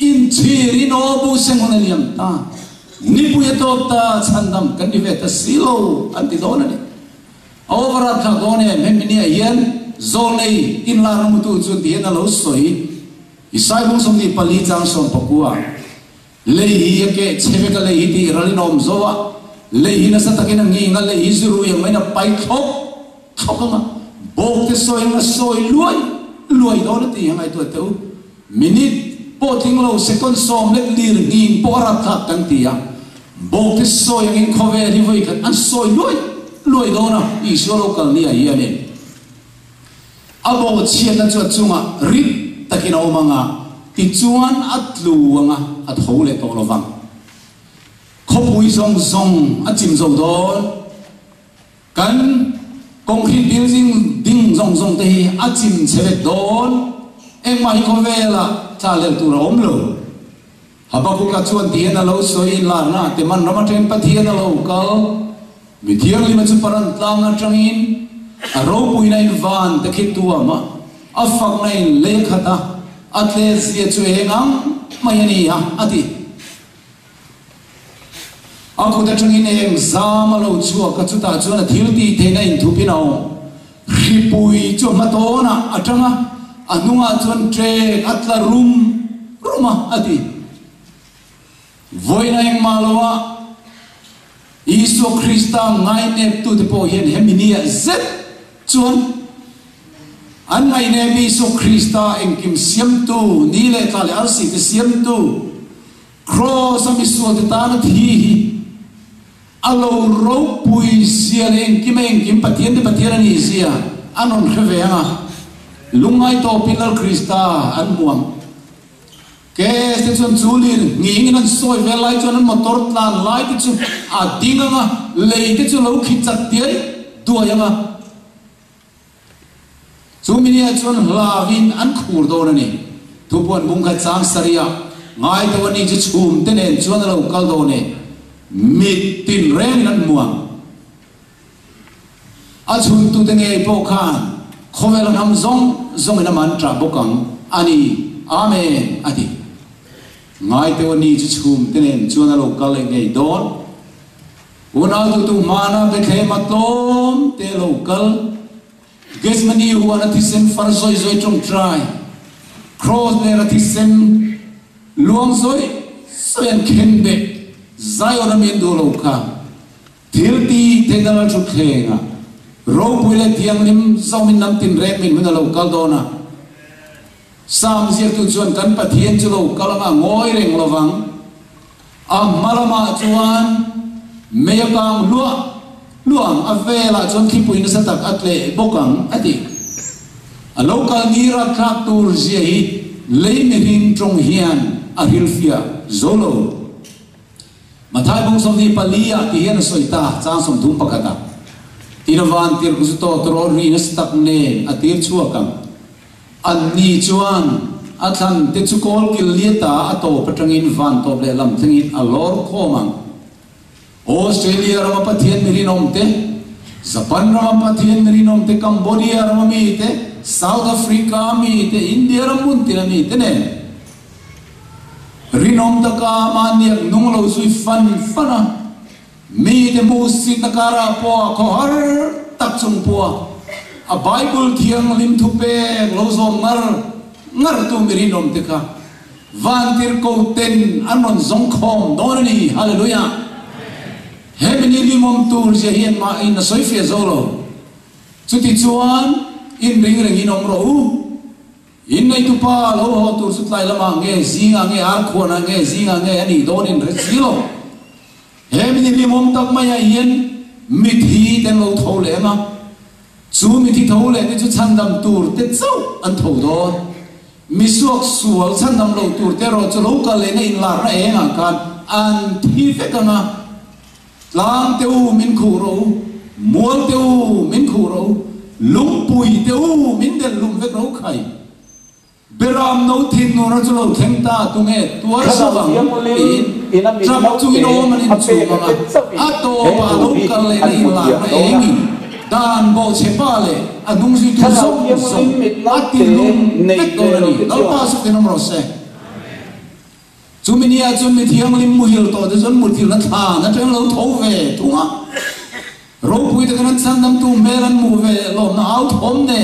in chiri no bu sengona liam ta ni pu ye top ta chandam kan ni ve ta silo anti dona ni over tha done memni yen zolei in la ram tu chun ti na lo soi isai bung som ni pali chang som pakua lei ke cheve ka lei ti ralinom zowa lei na sa takin ngi nga lei zuru yang mai na pai thok thokanga bok te soi na soi luai dona ti yang ai tu teu minute po ting lo second som let lir ngin po ra thak kan tia bok te soi yang in khove ri voi kan an soi luai dona I so lo kal ni ai ani abo chien na chunga rit takina omanga ti chuan atluanga at hole to lovang khopui song achim zo don kan concrete building ding zong te achim cheve don engmai ko vela chale tu rom lo habaku ka chuan ti na lo soi la na te man rama ten pathian lo kal mi thiang li ma chu paran tlang atangin a ro puina in van te khitua ma afak nei le khata atles ye chu hengam mayani ya ati aku ta tangin em zamalo chu ka chu ta chu na thil ti the na in thupinao ripui chu matona atanga anunga chun tre atla ruma ati voina eng malawa Isu Krista ngai ne tu te po yen heminia zet chun an ngai ne bi Isu Krista eng kim siam tu ni le ta le arsi te siam tu cross am isu te ta na thi alo ro pui sia eng kim patien te patien ni sia anon khveanga lungai to pilal Krista an muam ke te chun chulir nging nan soi velai chun an motor tlan lai te chu adinga lei te chu lo khichat tiai duayanga chuminia chun lavin an khur do na ni thupon bung kha chang saria ngai to ni chu chum te nen chuan lo kal do ne mit tin ren nan muang a chun tu te nge po khan khovel nam zong ina mantra bokang ani amen ati ngai te ni chu chum te nen chuan lo kal nge don una tu mana be khe matlom te lo kal gesmani huana thisem farzoi zoi trong try cross le ra thisem luang zoi soyan khenbe zayon amen do lo ka thilti te dala chu khenga ro puile tiang nim zomin nam tin re min mun lo kal dona sam zia tu chuan kan pathian chu lo kalanga ngoi reng lowang malama chuan meyakang luang avela chon khipui na satak atle bokang ati a local nira khak tur zia hi leimerin trong hian a hilfia zolo mathai bung som ni palia ti hian soita chang som thum pakata ti inavan tir ku to tro ri na stak ne atir chua kam an ni chuan athan te chu kol kil lieta ato patangin van to le lam thingin alor khomang Australia rama pathian mirinom te Japan rama pathian mirinom te Cambodia rama mi te South Africa mi te India rama munti na mi te ne rinom ta ka maniak nunglo sui fana mi te musit na kara po ko har tak chung po a Bible thiang lim thu pe lo zom ngar tu mirinom te ka van tir ko ten anon zong khom donani hallelujah Hemini limom tur je hian ma in soi fia zolo chuti chuan in ring inom ro in nei tu pa lo ho tur sut lai lama nge zinga nge ar khona nge zinga nge ani don in resilo Hemini limom tak maya hian mithi ten lo thole ma chu mithi thole te chu chandam tur te chau an tho don misuak sual chandam lo tur te ro chu lo ka le nei lar na enga kan an thi fe kanga lang teu min khu ro mual teu min khu ro lung pui teu min del lum vek ro khai beram no thin no ra chu lo theng ta tu nge tua sa bang in trap chu in o man in chu ma a to pa lo ka le nei la na engi dan bo che pa le anung si tu so a tin lum vek do ni no pa su ke no ro se Chuminia chumi thiang lim muhil to de zon mutil na tha na teng lo tho ve thunga ro pui de kan san dam tu meran mu ve lo na out hom ne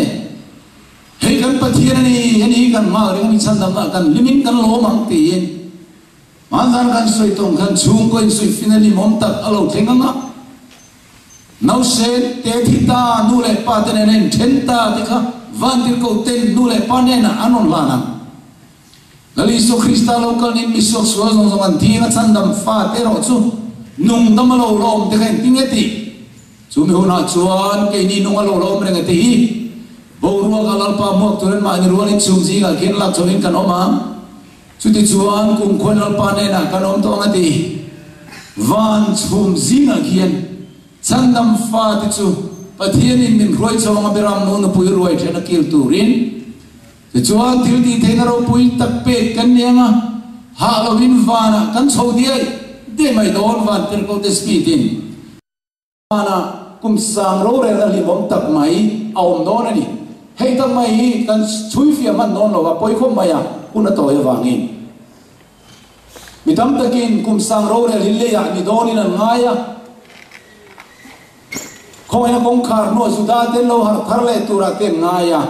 he kan pathian ni kan ma ri kan san dam kan limin kan lo mang tin man dan kan soi tong kan chung ko in soi finally mom tak alo thenga nau se te thita nu le pa te ne thenta te kha van dir ko ten nu le pa ne na anon la na Lali so Krista local ni misok suas nong zaman tinga chandam fa te ro chu nung dam lo lom te kan tingeti chu mi hona chuan ke ni nung lo lom reng te hi bo ruwa galal pa mok turen ma ni ruwa ni chung ji ga ken lak choin kan oma chu ti chuan kum khon al pa ne na kan om to ngati van chum zinga kian chandam fa te chu pathian in min roi chawanga beram no na pui roi thena kil turin Chuan til ti thena ro pui tak pe kan nianga Halloween vana kan chho diai de mai don van tel ko te speedin vana kum sang ro re li bom tak mai aum don ani hei tak mai kan chui fia man non lo wa poi khom maya una to ya wangin mitam takin kum sang ro re li le ya ni don in ngaya khoi na kong khar no suda ten lo har thar le tura ten ngaya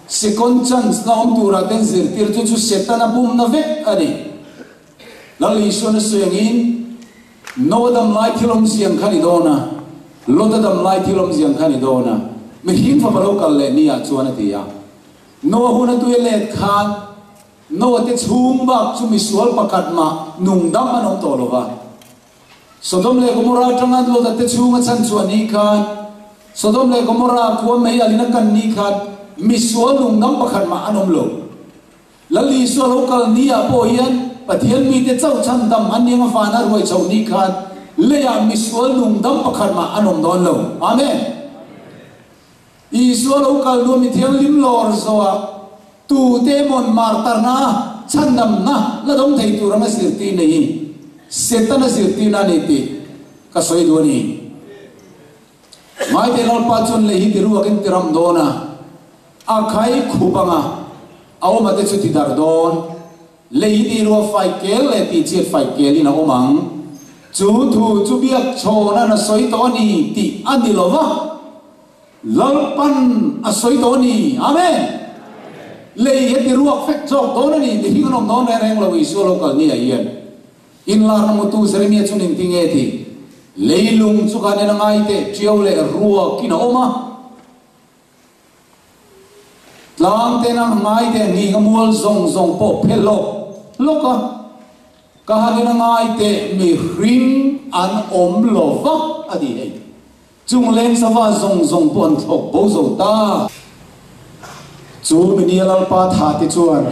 second chance na om tura ten zir tir chu setana bum na vek ani lali sona suengin no dam lai thilom siang khani dona loda dam lai thilom siang khani dona me hin fa balo kal le nia chuana tia no huna tu le khan no te chum ba chu mi sual pakat ma nung dam anom to lova sodom le gomora tanga do te chunga chan chuani khan sodom le gomora ko me alina kan ni khan Misual nung ngam pakhat ma anom lo lali so local nia po yan pathian mi te chau chan dam aning fa na roi chau ni khat le ya misual nung dam pakhat ma anom don lo amen I so local no mi thiang lim lor zoa tu te mon mar tar na chan dam na la dom thei tu rama sirti nei setana sirti na nei ti ka soi do ni mai te lor pa chon le hi tiru akin tiram dona akai khupanga aw mate chuti dar don leidi ro fai kel le ti che fai kel ina omang chu thu chu biak chona na soi to ni ti ani lova lalpan a soi to ni amen le yeti ruak fek chok to ni ti hinom don na reng lo isu lokal ni ayen in lar na mutu seremia chunin tinge ti leilung chu ka ne na ngai te chiau le ruak kina oma lang te nang ngai te ni ngamual zong po phelo loka kahani na ngai te mi ring an om lova adi ei chung len sawa zong pon thok bo zo ta chu mini lal pa tha ti chuan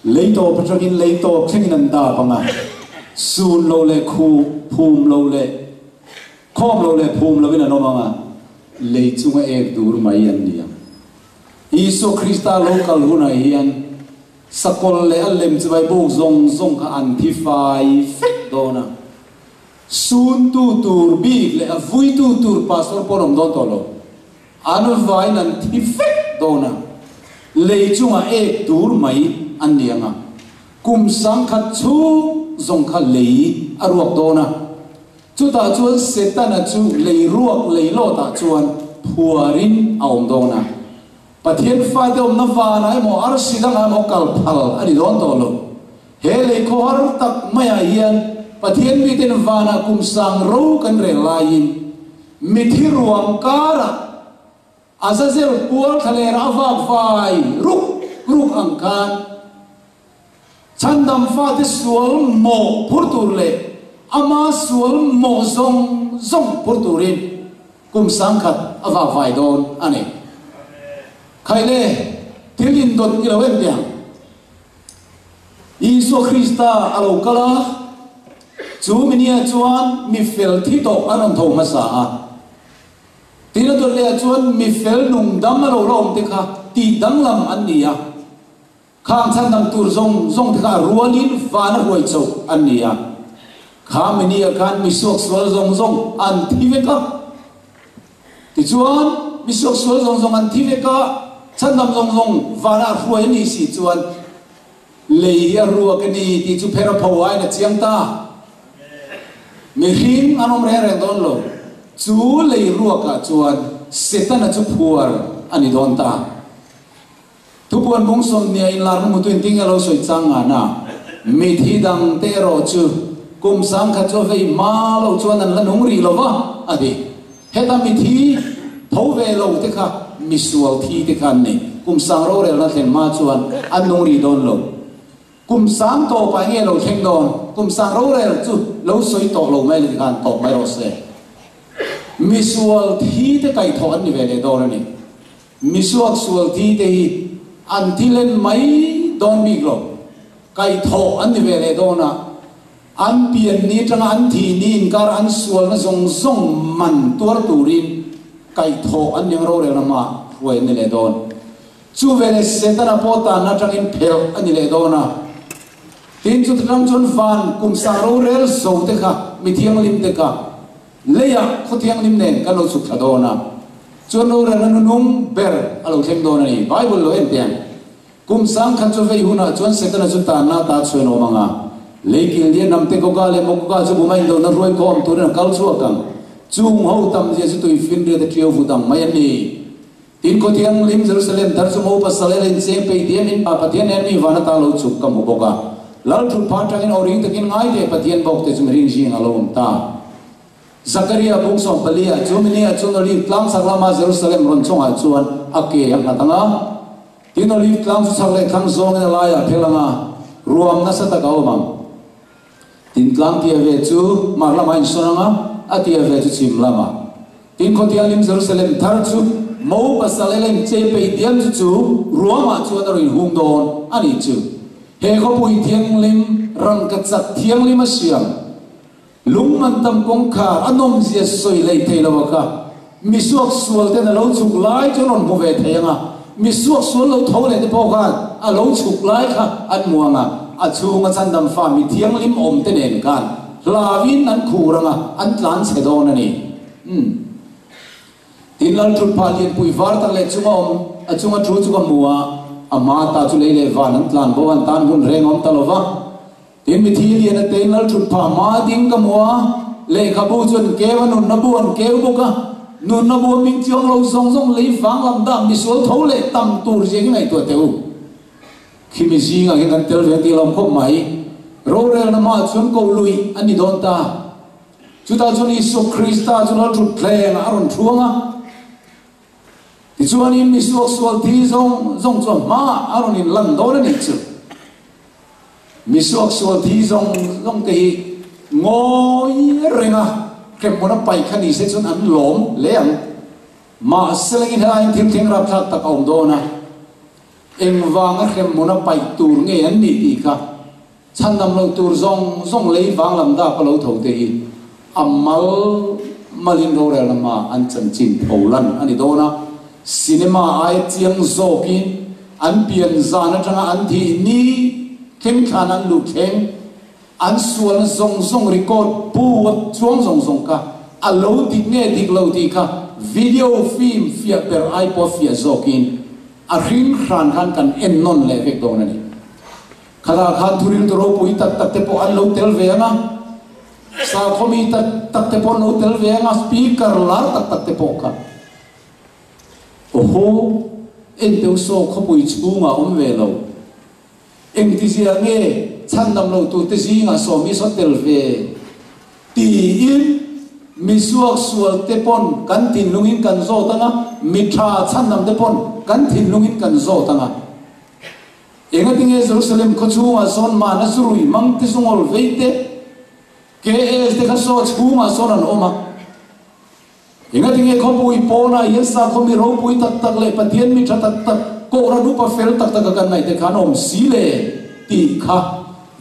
leito patrangin leito khengin an da panga sun lo le khu phum lo le khom lo le phum lo win an omanga lấy chung ek dur mai an nia Isu Krista local huna hian sakol le alem chubai bo zong ka antify fek dona sun tu tur bi le avui tu tur pastor ponom don tolo anu vai nan thi fek dona le chunga ek tur mai an nianga kum sang khat chu zong kha lei aruak dona chu ta chuan setana chu lei ruak lei lo ta chuan phuarin aum dona pathian fa de na va na mo ar sidang mo kal phal ani don tolo he le ko har tak maya hian pathian mi ten va na kum sang ro kan re lai mi thi ruam kara azazel pual thale ra va vai ruk angkan chandam fa de sual mo purtur le ama sual mo zong purturin kum sang khat ava vai don ani khai le tilin dot ilawen piang Isu Krista alo kala chu minia chuan mi fel thi to anon tho ma sa tina dot le chuan mi fel nung dam alo rom te kha ti dang lam an nia khang chan dang tur zong te kha rualin va na hoi chau an nia kha minia kan mi sok swal zong an thi ve ka ti chuan mi sok swal zong an thi ve ka chan dam zong vana huai ni si chuan lei a ruwa ka ni ti chu phera phawai na chiang ta mi ring anom re don lo chu lei ruwa ka chuan setana chu phuar ani don ta tu puan bung som nia in lar mu tuin ting alo soi changa na mi thi dang te ro chu kum sang kha chu vei ma lo chuan an la nung ri lo wa adi heta mi thi thau ve lo te kha misual thi te khan ni kum sang ro rel na thlen ma chuan an nung ri don lo kum sang to pa nge lo theng don kum sang ro rel chu lo soi to lo mai le khan to mai ro se misual thi te kai tho an ni ve le do ni misual sual thi te hi an thilen mai don mi lo kai tho an ni ve le do na an pian ni tang an thi ni in kar an sual na zong man tur turin kai tho an yang ro rel na ma huai ni le don chu vele setana pota na tangin phel ani le dona tin chu tang chon van kum sa ro rel so te kha mi thiang lim te ka leya khu thiang lim nen ka lo suk thadona chon ro rel na nung ber alo thleng dona ni bible lo en tiang kum sang khan chu vei huna chon setana chu ta na ta chwe no manga lekil dia nam te ko ga le mo ko ga chu bu mai do na roi ko am tu na kal chu akang chung ho tam je chu tu fin de trio vu dang mai ani tin ko tiang lim Jerusalem dar chu mo pasalen se pe diam in pa pathian en mi wana ta lo chuk kam ho boka lal thu pa tangin oring takin ngai de pathian bok te chum ring jing alom ta Zakaria buk som palia chumini a chunoli tlang saklama Jerusalem ron chonga chuan ake yang atanga tinoli tlang sakle khang zong na la ya phelanga ruam na sa ta ka omang tin tlang ti ave chu marlama in sonanga ati ave chu chim lama tin ko tiang lim Jerusalem thar chu mo pasalelem che pe diam chu ruama chu na rin hung don ani chu he ko pui thiang lim rang ka chak thiang lim asiam lung man tam kong kha anom zia soi lei theilawa kha misuak sual te na lo chuk lai chu non mo ve theianga misuak sual lo thole te po kha a lo chuk lai kha an muanga a chunga chandam fa mi thiang lim om te nen kan lavin an khuranga an tlan chedon ani tin lal thul phalien pui var ta le chunga om a chunga thu chu ka muwa ama ta chu le le van an tlan bo an tan hun reng om talova tin mi thi lian a ten lal thul pha ma ding ka muwa le khabu chun kewan nun na buan keu boka nun na bu ming chiong lo song le wang lam dam mi sol tho le tam tur jeng ngai to teu khimi jinga he kan tel ve ti lam khop mai ro rel na ma chun ko lui ani don ta chu ta chun Isu Krista chun lal thul thleng aron thuanga chuan in misuak sual thi zong chu ma aron in lan do ni chu misuak sual thi zong te ngoi renga kem mona pai khani se chun an lom leang ma seleng in hain thing rap thak tak om do na eng wang a kem mona pai tur nge an ni ti kha chan nam lo tur zong lei wang lam da pa lo tho te hi amal malin ro rel ma an chan chin tholan ani dona cinema ai chiang zokin an pian zana tanga an thi ni kem khanan lu kheng an suan zong record pu zong ka alo dik ne dik lo di ka video film fia per iPod fia zokin a ring khan kan en non le vek dona ni khara khan thuril to ro pui tak te po an lo tel ve na sa khomi tak te po no tel ve na speaker lar tak te po ka oho en teu so khopui chunga ve lo eng ti sia nge chan nam lo tu te zi nga so mi so tel ve ti in mi suak sual te pon kan tin lungin kan zo tanga mi tha chan nam te pon kan tin lungin kan zo tanga enga tinge Jerusalem ko chunga son ma na surui mang ti sungol veite ke es te ka so chunga son an oma enga tinge ko pui pona yesa ko mi ro pui tak le pathian mi tha tak ko ra du pa fel tak kan nai te khanom si le ti kha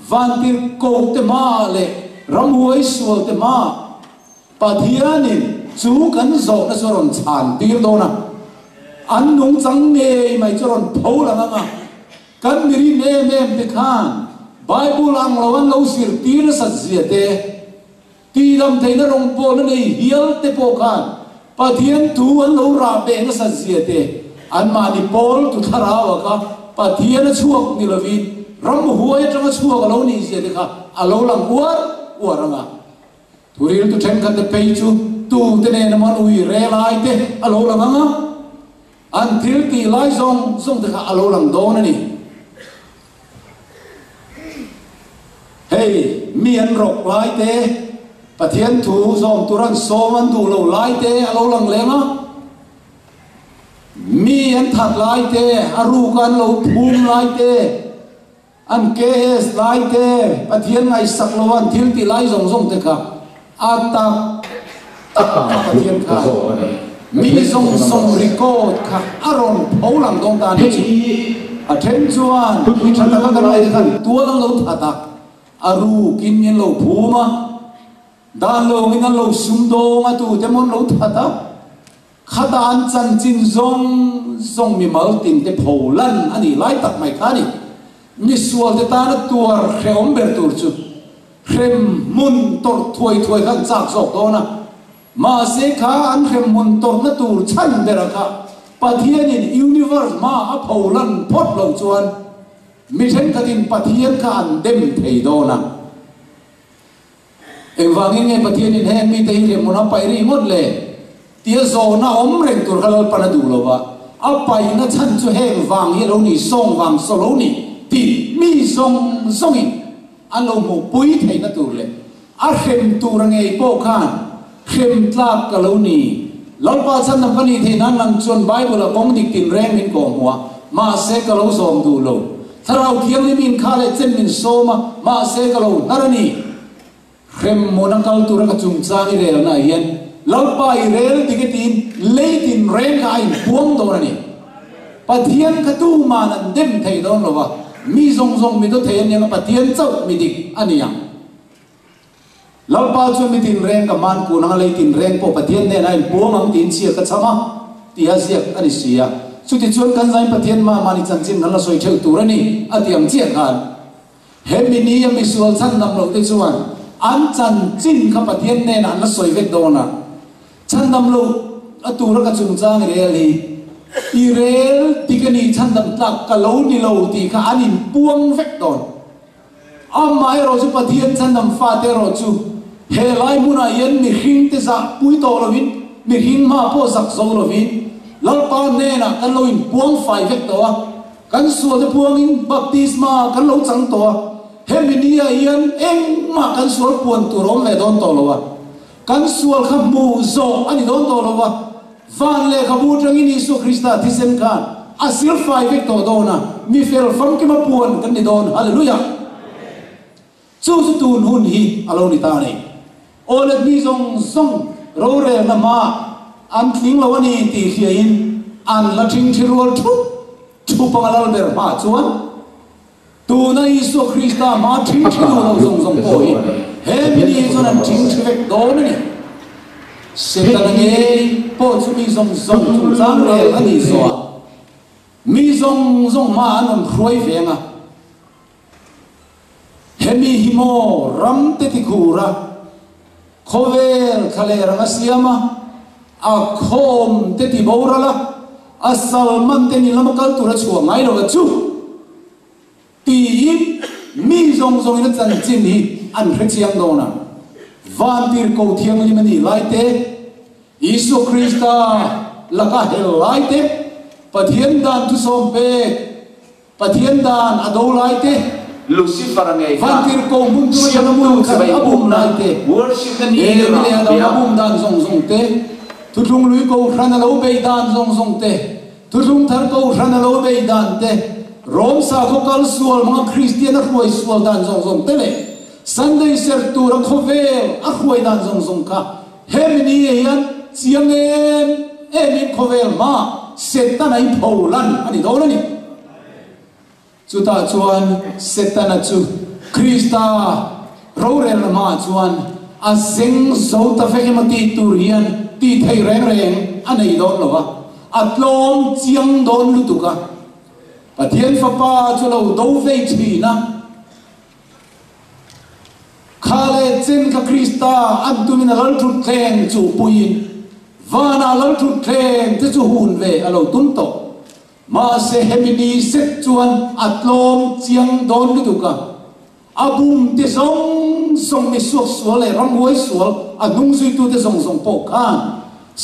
van tir ko te ma le ram huai sual te ma pathianin chu kan zo na soron chan tir do na an nung chang ne mai choron phau la nga kan miri ne te khan bible ang lawan lo sir tir sa zia te ti lam the na rong po na nei hial te po khan pathian tu an lo ra be na sa zia te an ma ni pol tu tharawa ka pathian chuak ni lovin ram huai tanga chuak lo ni zia te kha alo lang uar nga turil tu then kan te peichu tu te ne na man ui re lai te alo lang nga an thil ti lai zong te kha alo lang do na ni hey mi an rok lai te pathian thu zom turan som an du lo lai te alo lang lenga mi an that lai te aru kan lo thum lai te an kes lai te pathian ngai sak lo an thil ti lai zong te kha atak pathian kha mi zong record kha aron phau lang dong ta ni chi a then chuan mi thata ka lai khan tua lang lo thata aru kin yen lo phuma dan lo in lo sum do nga tu te mon lo thata khata an chan chin zong mi mal tin te pholan ani lai tak mai khani mi sual te ta na tuar kheom ber tur chu khem mun tor thoi khan chak sok do na ma se kha an khem mun tor na tur chan ber kha pathian in universe ma a pholan phot lo chuan mi then katin pathian kha an dem thei do na evangin nge pathian in he mi te hi mo na pai ri ngot le tia zo na om reng tur halal pana du lo wa a pai na chan chu he wang hi lo ni song wang so lo ni ti mi song in an lo mo pui thei na tur le a khem tur nge po khan khem tlak ka lo ni lalpa chan nam pani the nan lang chon bible a kong dik tin reng min ko huwa ma se ka lo som du lo tharau thiam ni min kha le chen min soma ma se ka lo narani khem monakal tura ka chung cha ni rel na hian lalpa I rel tiketin leitin reng ka in puang do ni pathian ka tu ma nan dem thei don lo wa mi zong mi do thei ni pathian chau mi dik ania lalpa chu mi tin reng ka man ku na leitin reng po pathian ne na in puang ang tin sia ka chama ti ha sia ani sia chu ti chuan kan zain pathian ma mani chan chin nan la soi theu tur ani atiang chia khan he mi ni mi sual chan nam lo te chuan an chan chin kha pathian ne na na soi vek do na chan nam lo atura ka chung chang rel hi I rel tikani chan dam tlak ka lo ni lo ti kha anin puang vek don amai ro chu pathian chan dam fa te ro chu he lai muna yen mi hing te za pui to lo win mi hing ma po sak zo lo win lal pa ne na kan lo in puang fai vek to kan su de puang in baptisma kan lo chang to he mi ni yen eng ma kan su puan tu rom le don to lo wa kan sual kha mu zo ani don to lo wa van le khabu tang in Isu Krista thisen khan asir fai vek to do na mi fel fam ki ma puan kan ni don hallelujah chu tun hun hi alo ni ta nei olet mi zong ro re na ma an thling lo ani ti khia in an la thing thirol thu pangalal ber ma chuan tu na Isu Krista ma thing thiru lo zong po hi he mi ni chuan an thing thivek do ni Setan nghe po chú mi zong zong chung giang rè anh đi xóa mi zong zong mà anh khuấy về ngà hemi himo ram te ti khura khovel khale rang siama a khom te ti bora la a salman te ni lamakal tu ra chuang ngai lo chu ti mi zong zong ina chan chin hi an khre chiang do na van tir ko thiang ni mani lai te Isu Krista laka hel lai te pathian dan tu som pe pathian dan ado lai te Lucifer ngay van tir ko bun tu ya namu ka abum lai te worship the e need le ado abum dan zong zong te tu lung lui ko hrana lo be dan zong zong te tu lung thar ko hrana lo be dan te rom sa ko kal sual mga Christian a huai sual dan zong zong te le Sunday ser tu ra khovel a huai dan zong zong ka hemini yan chiang em khovel ma setan ai pholan ani do ni chu ta chuan setan a chu Krista rorel ma chuan a sing zo ta fe ma ti tur hian ti thei reng reng anei do lo wa atlom chiang don lu tu ka pathian fa pa chu lo do ve thi na khale chen ka Krista an tu min lal thut theng chu puin vana lal thut theng te chu hun ve alo tun to ma se hemini set chuan atlom chiang don lu tu ka abum te song song me suak sual le ram huai sual anung sui tu te song song po khan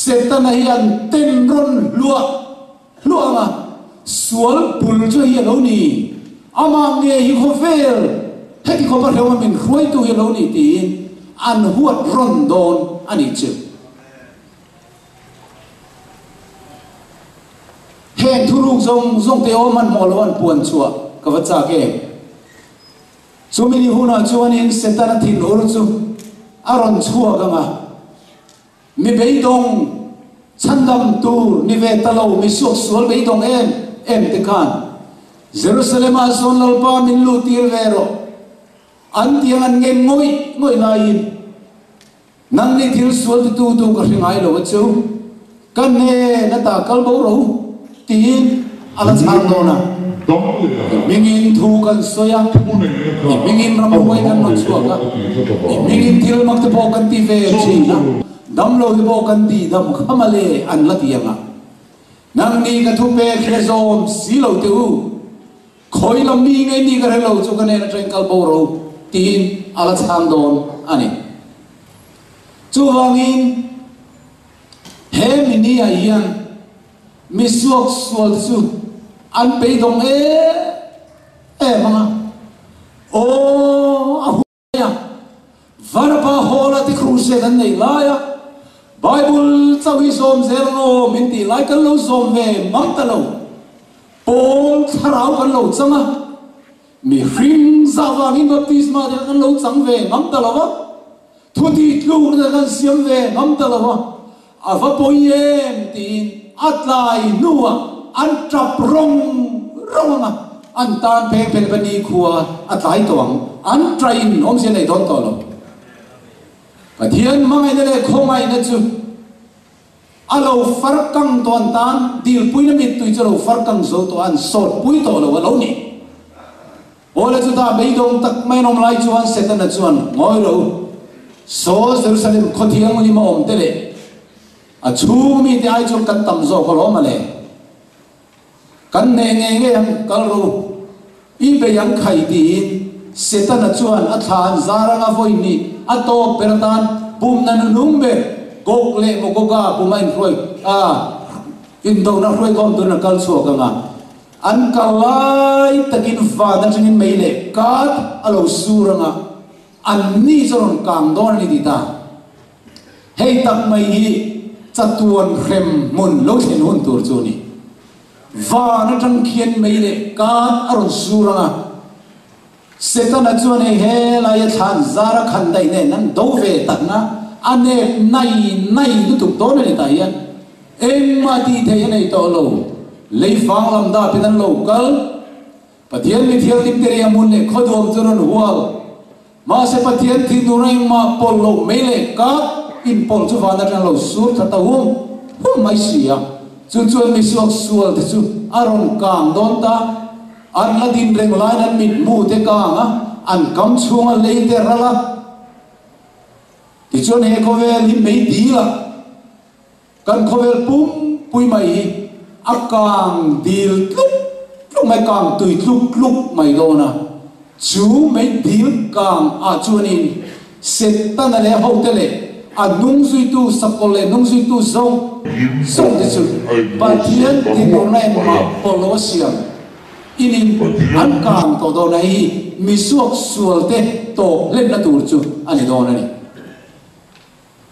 setan hian ten ron lua ma sual pul chu hi lo ni ama nge hi khovel heti ko ba hewa min khuai tu hi lo ni tin an huat ron don ani chu heng thurung zong te o man mo lo an puan chua ka wa cha ke sumini huna chuan in setan thin ur chu aron chua ka nga mi beidong chandam tur ni ve talo mi suak sual beidong em te kan Jerusalem a son lalpa min lu tir vero an tiang an ngem ngoi na in nang ni thil sual tu ka hringai lo chu kan ne na ta kal bo ro tin ala chang do na mingin thu kan soya mingin ramuai kan no chuaka mingin thil mak te bo kan ti ve chi na dam lo te bo kan ti dam khamale an la tianga nang ni ka thu pe khezom si lo te u khoi lam mi ngai ni ka lo chu kan na train kal bo ro tin ala chang don ani chu wangin he mini a yang mi suak sual su an pe dong mama o a huya varpa hola ti cruise kan nei la ya Bible chawi som zero min ti lai kan lo som ve mang ta lo pol tharau kan lo changa mi hring zawang in baptisma de kan lo chang ve mang ta lo wa thu ti tlu de kan siam ve mang ta lo wa ava poyem tin atlai nuwa an trap rong ma an tan pe bani khuwa atlai tawang an train om se nei don to lo pathian mangai le khongai na chu alo farkang ton tan dil puina mit tu chalo farkang zo to an sot pui to lo lo ni ola chu ta beidong tak mai nom lai chuan setan na chuan ngoi lo so Jerusalem khothiang ni ma om te le a chu mi te ai chu kan tam zo ko lo ma le kan ne nge kal ro i be yang khai ti setan na chuan a than zaranga voi ni a to peratan bum na nung be gok le mo goga bumain roi in do na roi kom do na kal chu ka nga an kalai takin va da chinin meile kat alo suranga an ni zoron kang don ni dita hei tak mai hi chatuan khrem mun lo thin hun tur chu ni va na tang khian meile kat aron suranga setan a chuan he la ya than zara khan dai ne nan do ve tak na ane nai du tuk to ne ta yan em ma ti the nei to lo le fang lam da pinan local pathian mi thial lim tere amun ne khodom churon hual ma se pathian thi nurai ma pol lo mele ka in pol chu van na lo sur tha ta hum mai sia chu mi suak sual te chu aron kang don ta an la din reng lai nan mit mu te kang an kam chunga le te rala ti chuan he khovel hi mei di la kan khovel pum pui mai akang dil lúc mai kang tui lúc mai do na chú mấy dil kang chuan in set ta na le ho te le nung suy tu sakole nung suy tu zong te chu pathian ti no na ma polo siam inin an kang to do nai mi suak sual te to len na tur chu ani do na ni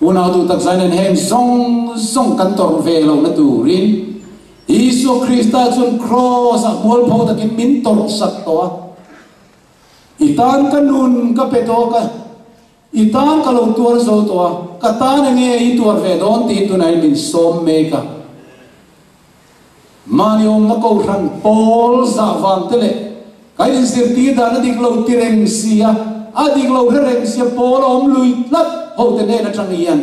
una tu tak zainen hem song kan tor ve lo na turin Isu Krista chun cross mol pho takin min tor sak to itan kanun ka peto ka itan ka lo tuar zo to ka tan nge I tuar ve don ti tu nai min som me ka maniom na ko ran pol za van tele kai sir ti da na dik lo tireng sia adik lo reng sia pol om lui lat ho te ne na chang yan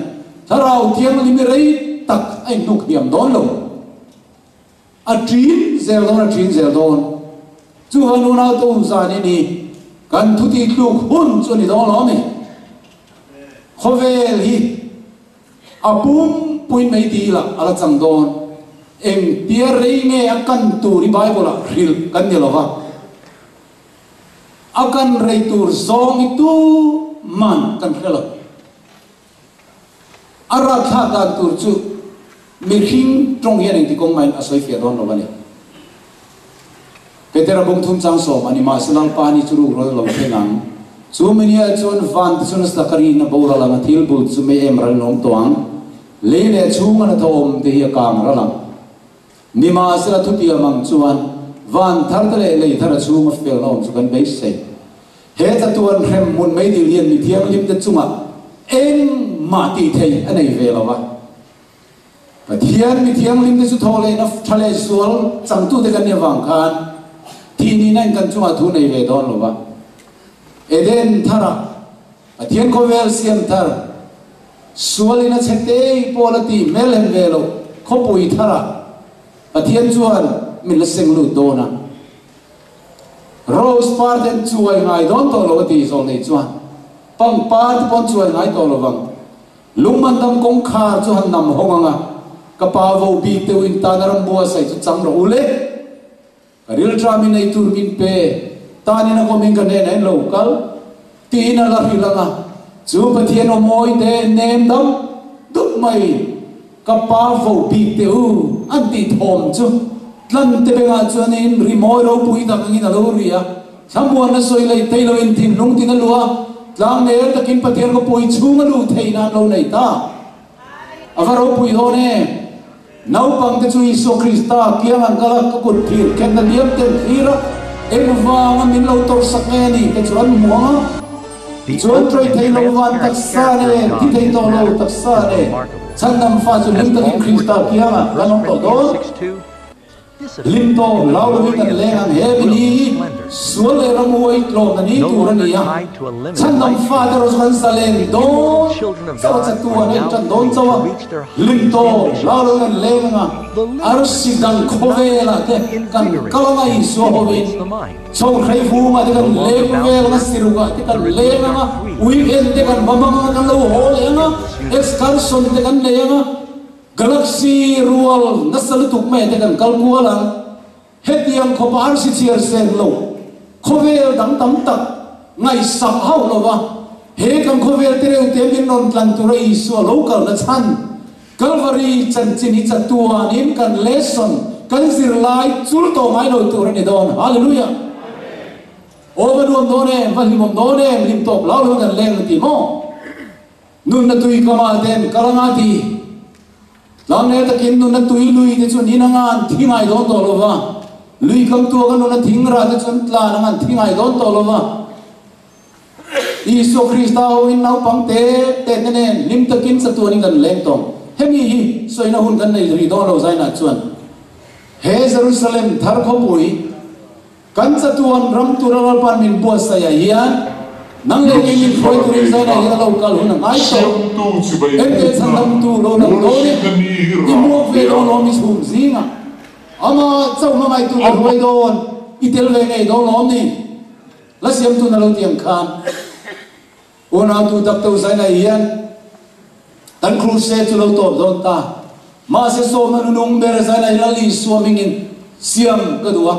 tharau thiam li mi rei tak ai nuk diam don lo a trin zel don chu hanu na to za ni kan thu ti luk hun chu ni don lo mi khovel hi apum pui mai di la ala chang don em tia rei nge akan tu ri bible la ril kan ni lo wa akan rei tur zong itu man kan khelo ara kha da tur chu mi hing trong hian ti kong mai asoi fia don lo bani petera bung thum chang so mani ma silang pa ni churu ro lo thengang chu menia chon van chun stakari na bola la thil bu chu me emral nom toang le le chunga na thom te hi kam ra lang ni ma sila thuti amang chuan van thar tale le thar chunga fel nom chu kan be se he ta tuan rem mun mai di lian ni thiam lim te chunga en ma ti thei anei ve lo wa pathian mi thiam lim te chu thole na thale sual chang tu te kan ne wang khan ti ni nan kan chunga thu nei ve don lo wa eden thara pathian ko vel siam thar sualina chete polati melen velo khopui thara pathian chuan min la seng lu dona rose parten chuai ngai don to lo ti so nei chuan pang part pon chuai ngai to lo wang lungman dam kong khar chu han nam honganga kapa vo bi te win ta naram bua sai chu chang ro ule ril trami nei tur min pe tani na ko min ka ne nei local tina la hilanga chu pathian o moi te nem dam duk mai kapa vo bi te u an ti thom chu lan te benga chuan in ri moi ro pui ta ngi na lo ria samuan na soi lai te lo in tin lung tin na lua tlang ne takin pathian ko pui chunga lu theina lo nei ta avaro pui ho ne nau pang te chu Isu Krista kiang an kala ka kut thir ken na niam ten thira emwa min lo tor sak ne ni ke chuan muanga chuan troi thei lo wan tak sa ne ti thei to lo tak sa ne chan nam fa chu lim takin Krista kiang a kanong to do lim to lao lo kan le an he ni sual le ramuai tlo na ni tu ra ni ya chan nam fa de ros kan salen do so cha tu an chan don chawa lim to lao lo kan le nga ar sidang khovela te kan kalanga I so hovin so khrei fu ma de kan le vel na siruga te kan le nga weekend te kan mamanga kan lo ho le nga excursion te kan le nga galaxy rual nasal tuk me te kan kalkuala hetiam khopar si chiar sen lo khovel dang tam tak ngai sam hau lo wa he kan khovel te reu te min non tlan tu rei so local na chan calvary chan chini chatua nin kan lesson kan zir lai chul to mai lo tu ni don hallelujah over don done valimom done lim top lao lo kan leng ti mo nun na tui kama den kalangati lang ne takin nun na tui lui te chu ni na ngan thingai don to lo wa lui kam tu kan nun na thingra te chun tla na ngan thingai don to lo wa Isu Krista o in nau pang te ne lim takin sa tu ni kan leng tong hemi hi soina hun kan nei ri don lo zai na chuan he Jerusalem thar kho pui kan sa tuan ram tu ral pan min bo sa ya hian nang le ki min khoi tu rin sai na ya lo kal hun ngai to em ke sang dam tu lo nang do ni i mo ve lo mi sum zinga ama chau ma mai tu ka hoi don itel ve ngai do lo ni la siam tu na lo tiang khan ona tu tak tu sai na hian tan crusade tu lo to don ta ma se so ma nung ber sai na la li suaming in siam ka duwa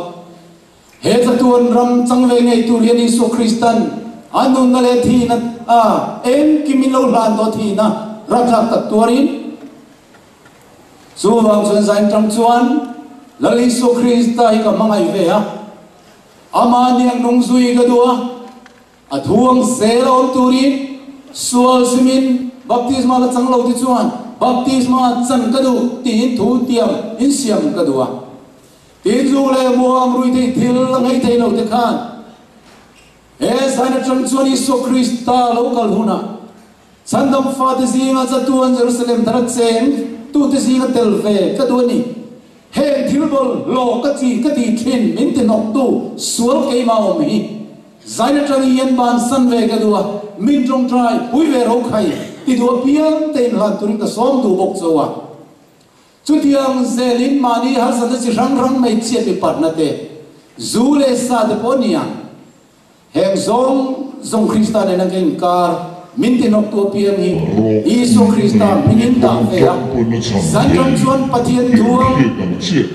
he ta tuan ram chang ve ngai tu rian Isu Kristan anun na le thi na em ki min lo lan do thi na rak rak tak tuarin su wang sun san tam chuan la li Isu Krista hi ka mangai ve ha ama niang nung zui ka duwa athuang selom turin sual simin baptisma la chang lo ti chuan baptisma chan ka du tin thu tiam in siam ka duwa tin zu le muam rui thei thil ngai thei lo te khan e sana chang chuan Isu Krista lo kal huna sandam fa te zinga cha tuan Jerusalem darat chen tu te zinga tel ve ka du ni he thil bol lo ka chi ka ti thin min te nok tu sual ke ma om hi zaina chang yen ban san ve ka duwa min trong trai pui ve ro khai ti du piang te lan turin ka som du bok chowa chu tiang zelin mani har san chi rang rang mai che pi pat na te zule sa de ponia heng zong Krista ne na ken kar min te nok tu piang hi Isu Krista min ta ve ya san trong chuan pathian duang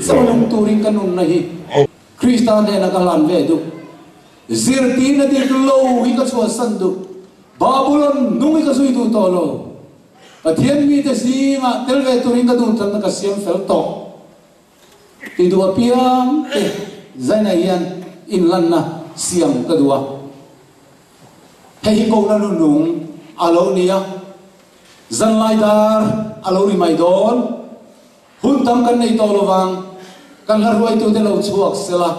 samong turin kanun na hi Krista ne na ka lan ve du zirti na di lo hi ka chua san du Babylon nung ka sui tu to lo pathian mi te singa telve turing ka du tan ka siam fel to ti du piang te zaina yan in lan na siam ka duwa hei ko na nung alo nia zan lai dar alo ri mai don hun tam kan nei to lo wang kan har ruai tu te lo chuak sela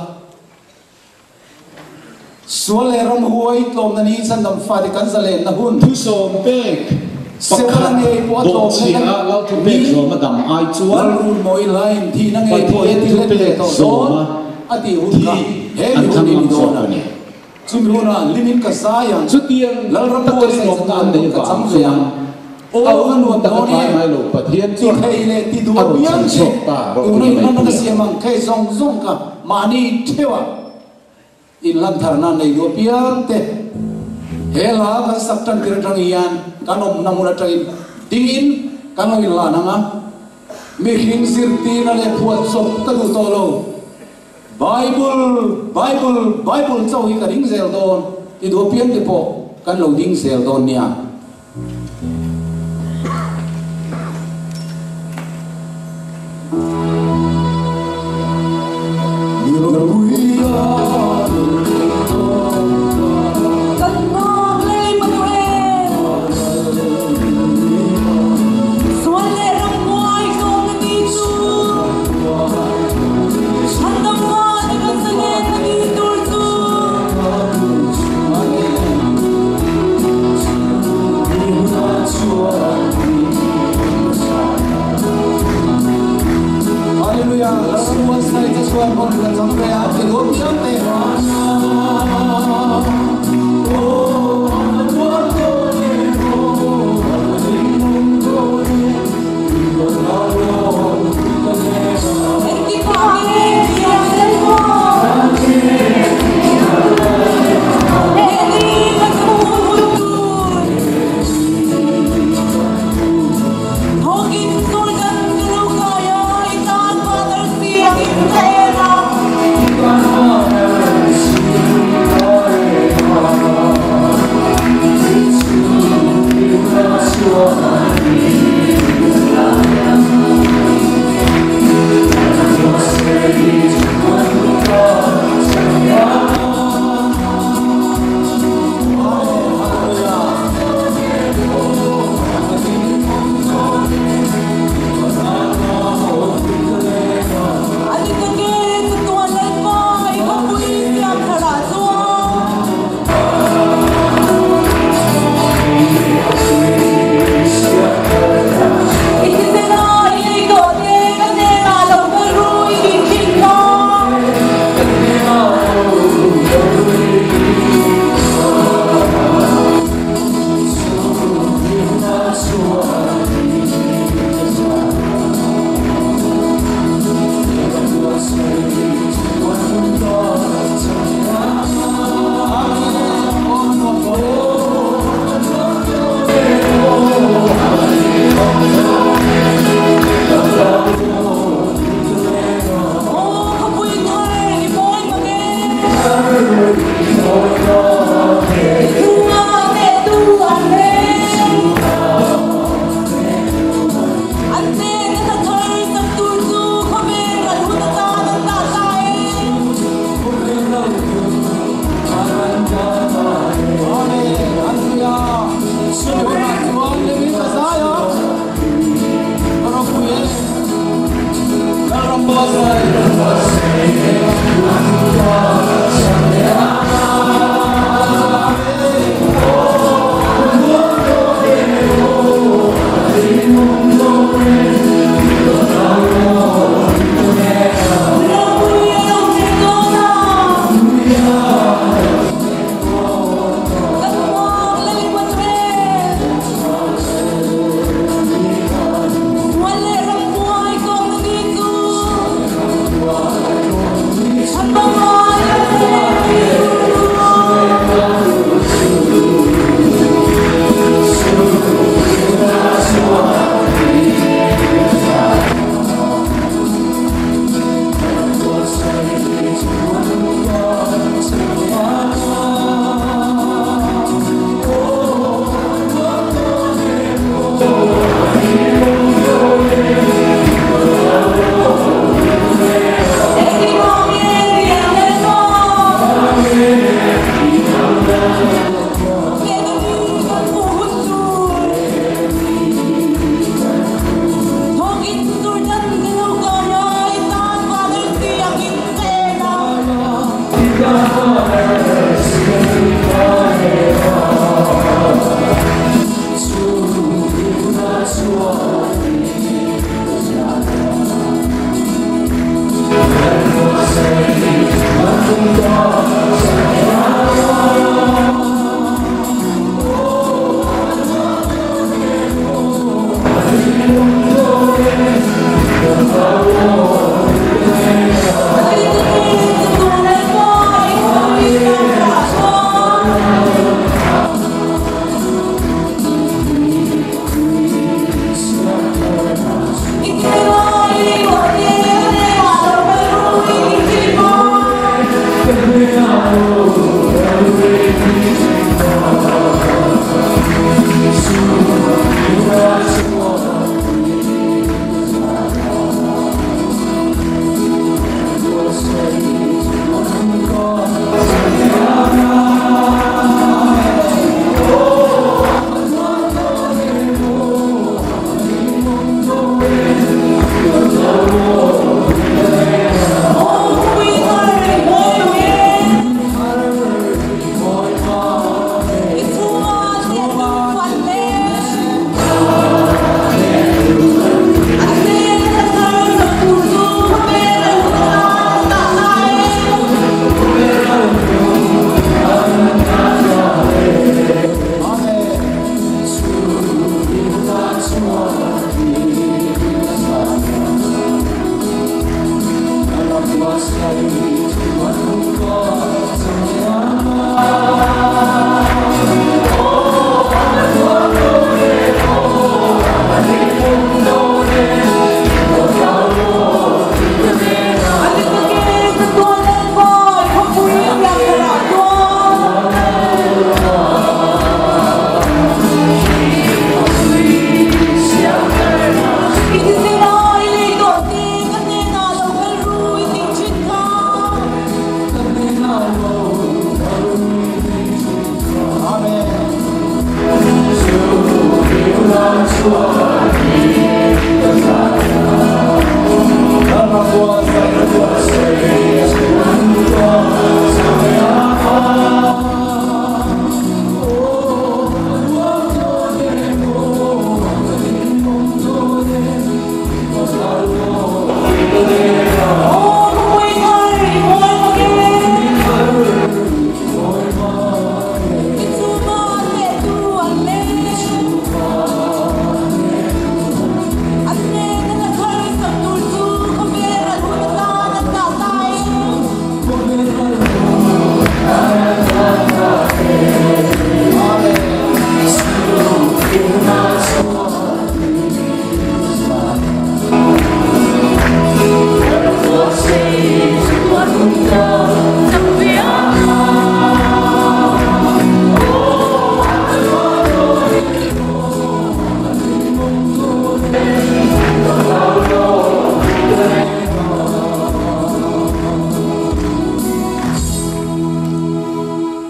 sual ram huai tlom na ni san dam fa de kan zale na hun thu som pek sekan ne po to chia lao thu pek zo ma dam ai chuan ru moi line thi na nge po e ti le to zo ati hun ka he mi hun ni do na ni chum ru na limin ka sa yang chu tiang lal ram ta po ka se som ta kan de de ka ka cham cham zo yang o an nu ta do ka ni mai lo pathian ti thei le ti du piang che tu nei na na siamang khai zong ka mani thewa in lan tharna nei do piang te hela ka saktan tirang ian kanom namuna train tingin kanom in la nanga mi hing sirti na le phuat sop ta du to lo bible chau hi ka ring zel don ti do piang te po kan lo ding zel don nia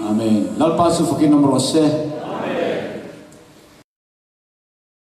Amen. Lalpa su fukin nomor 11.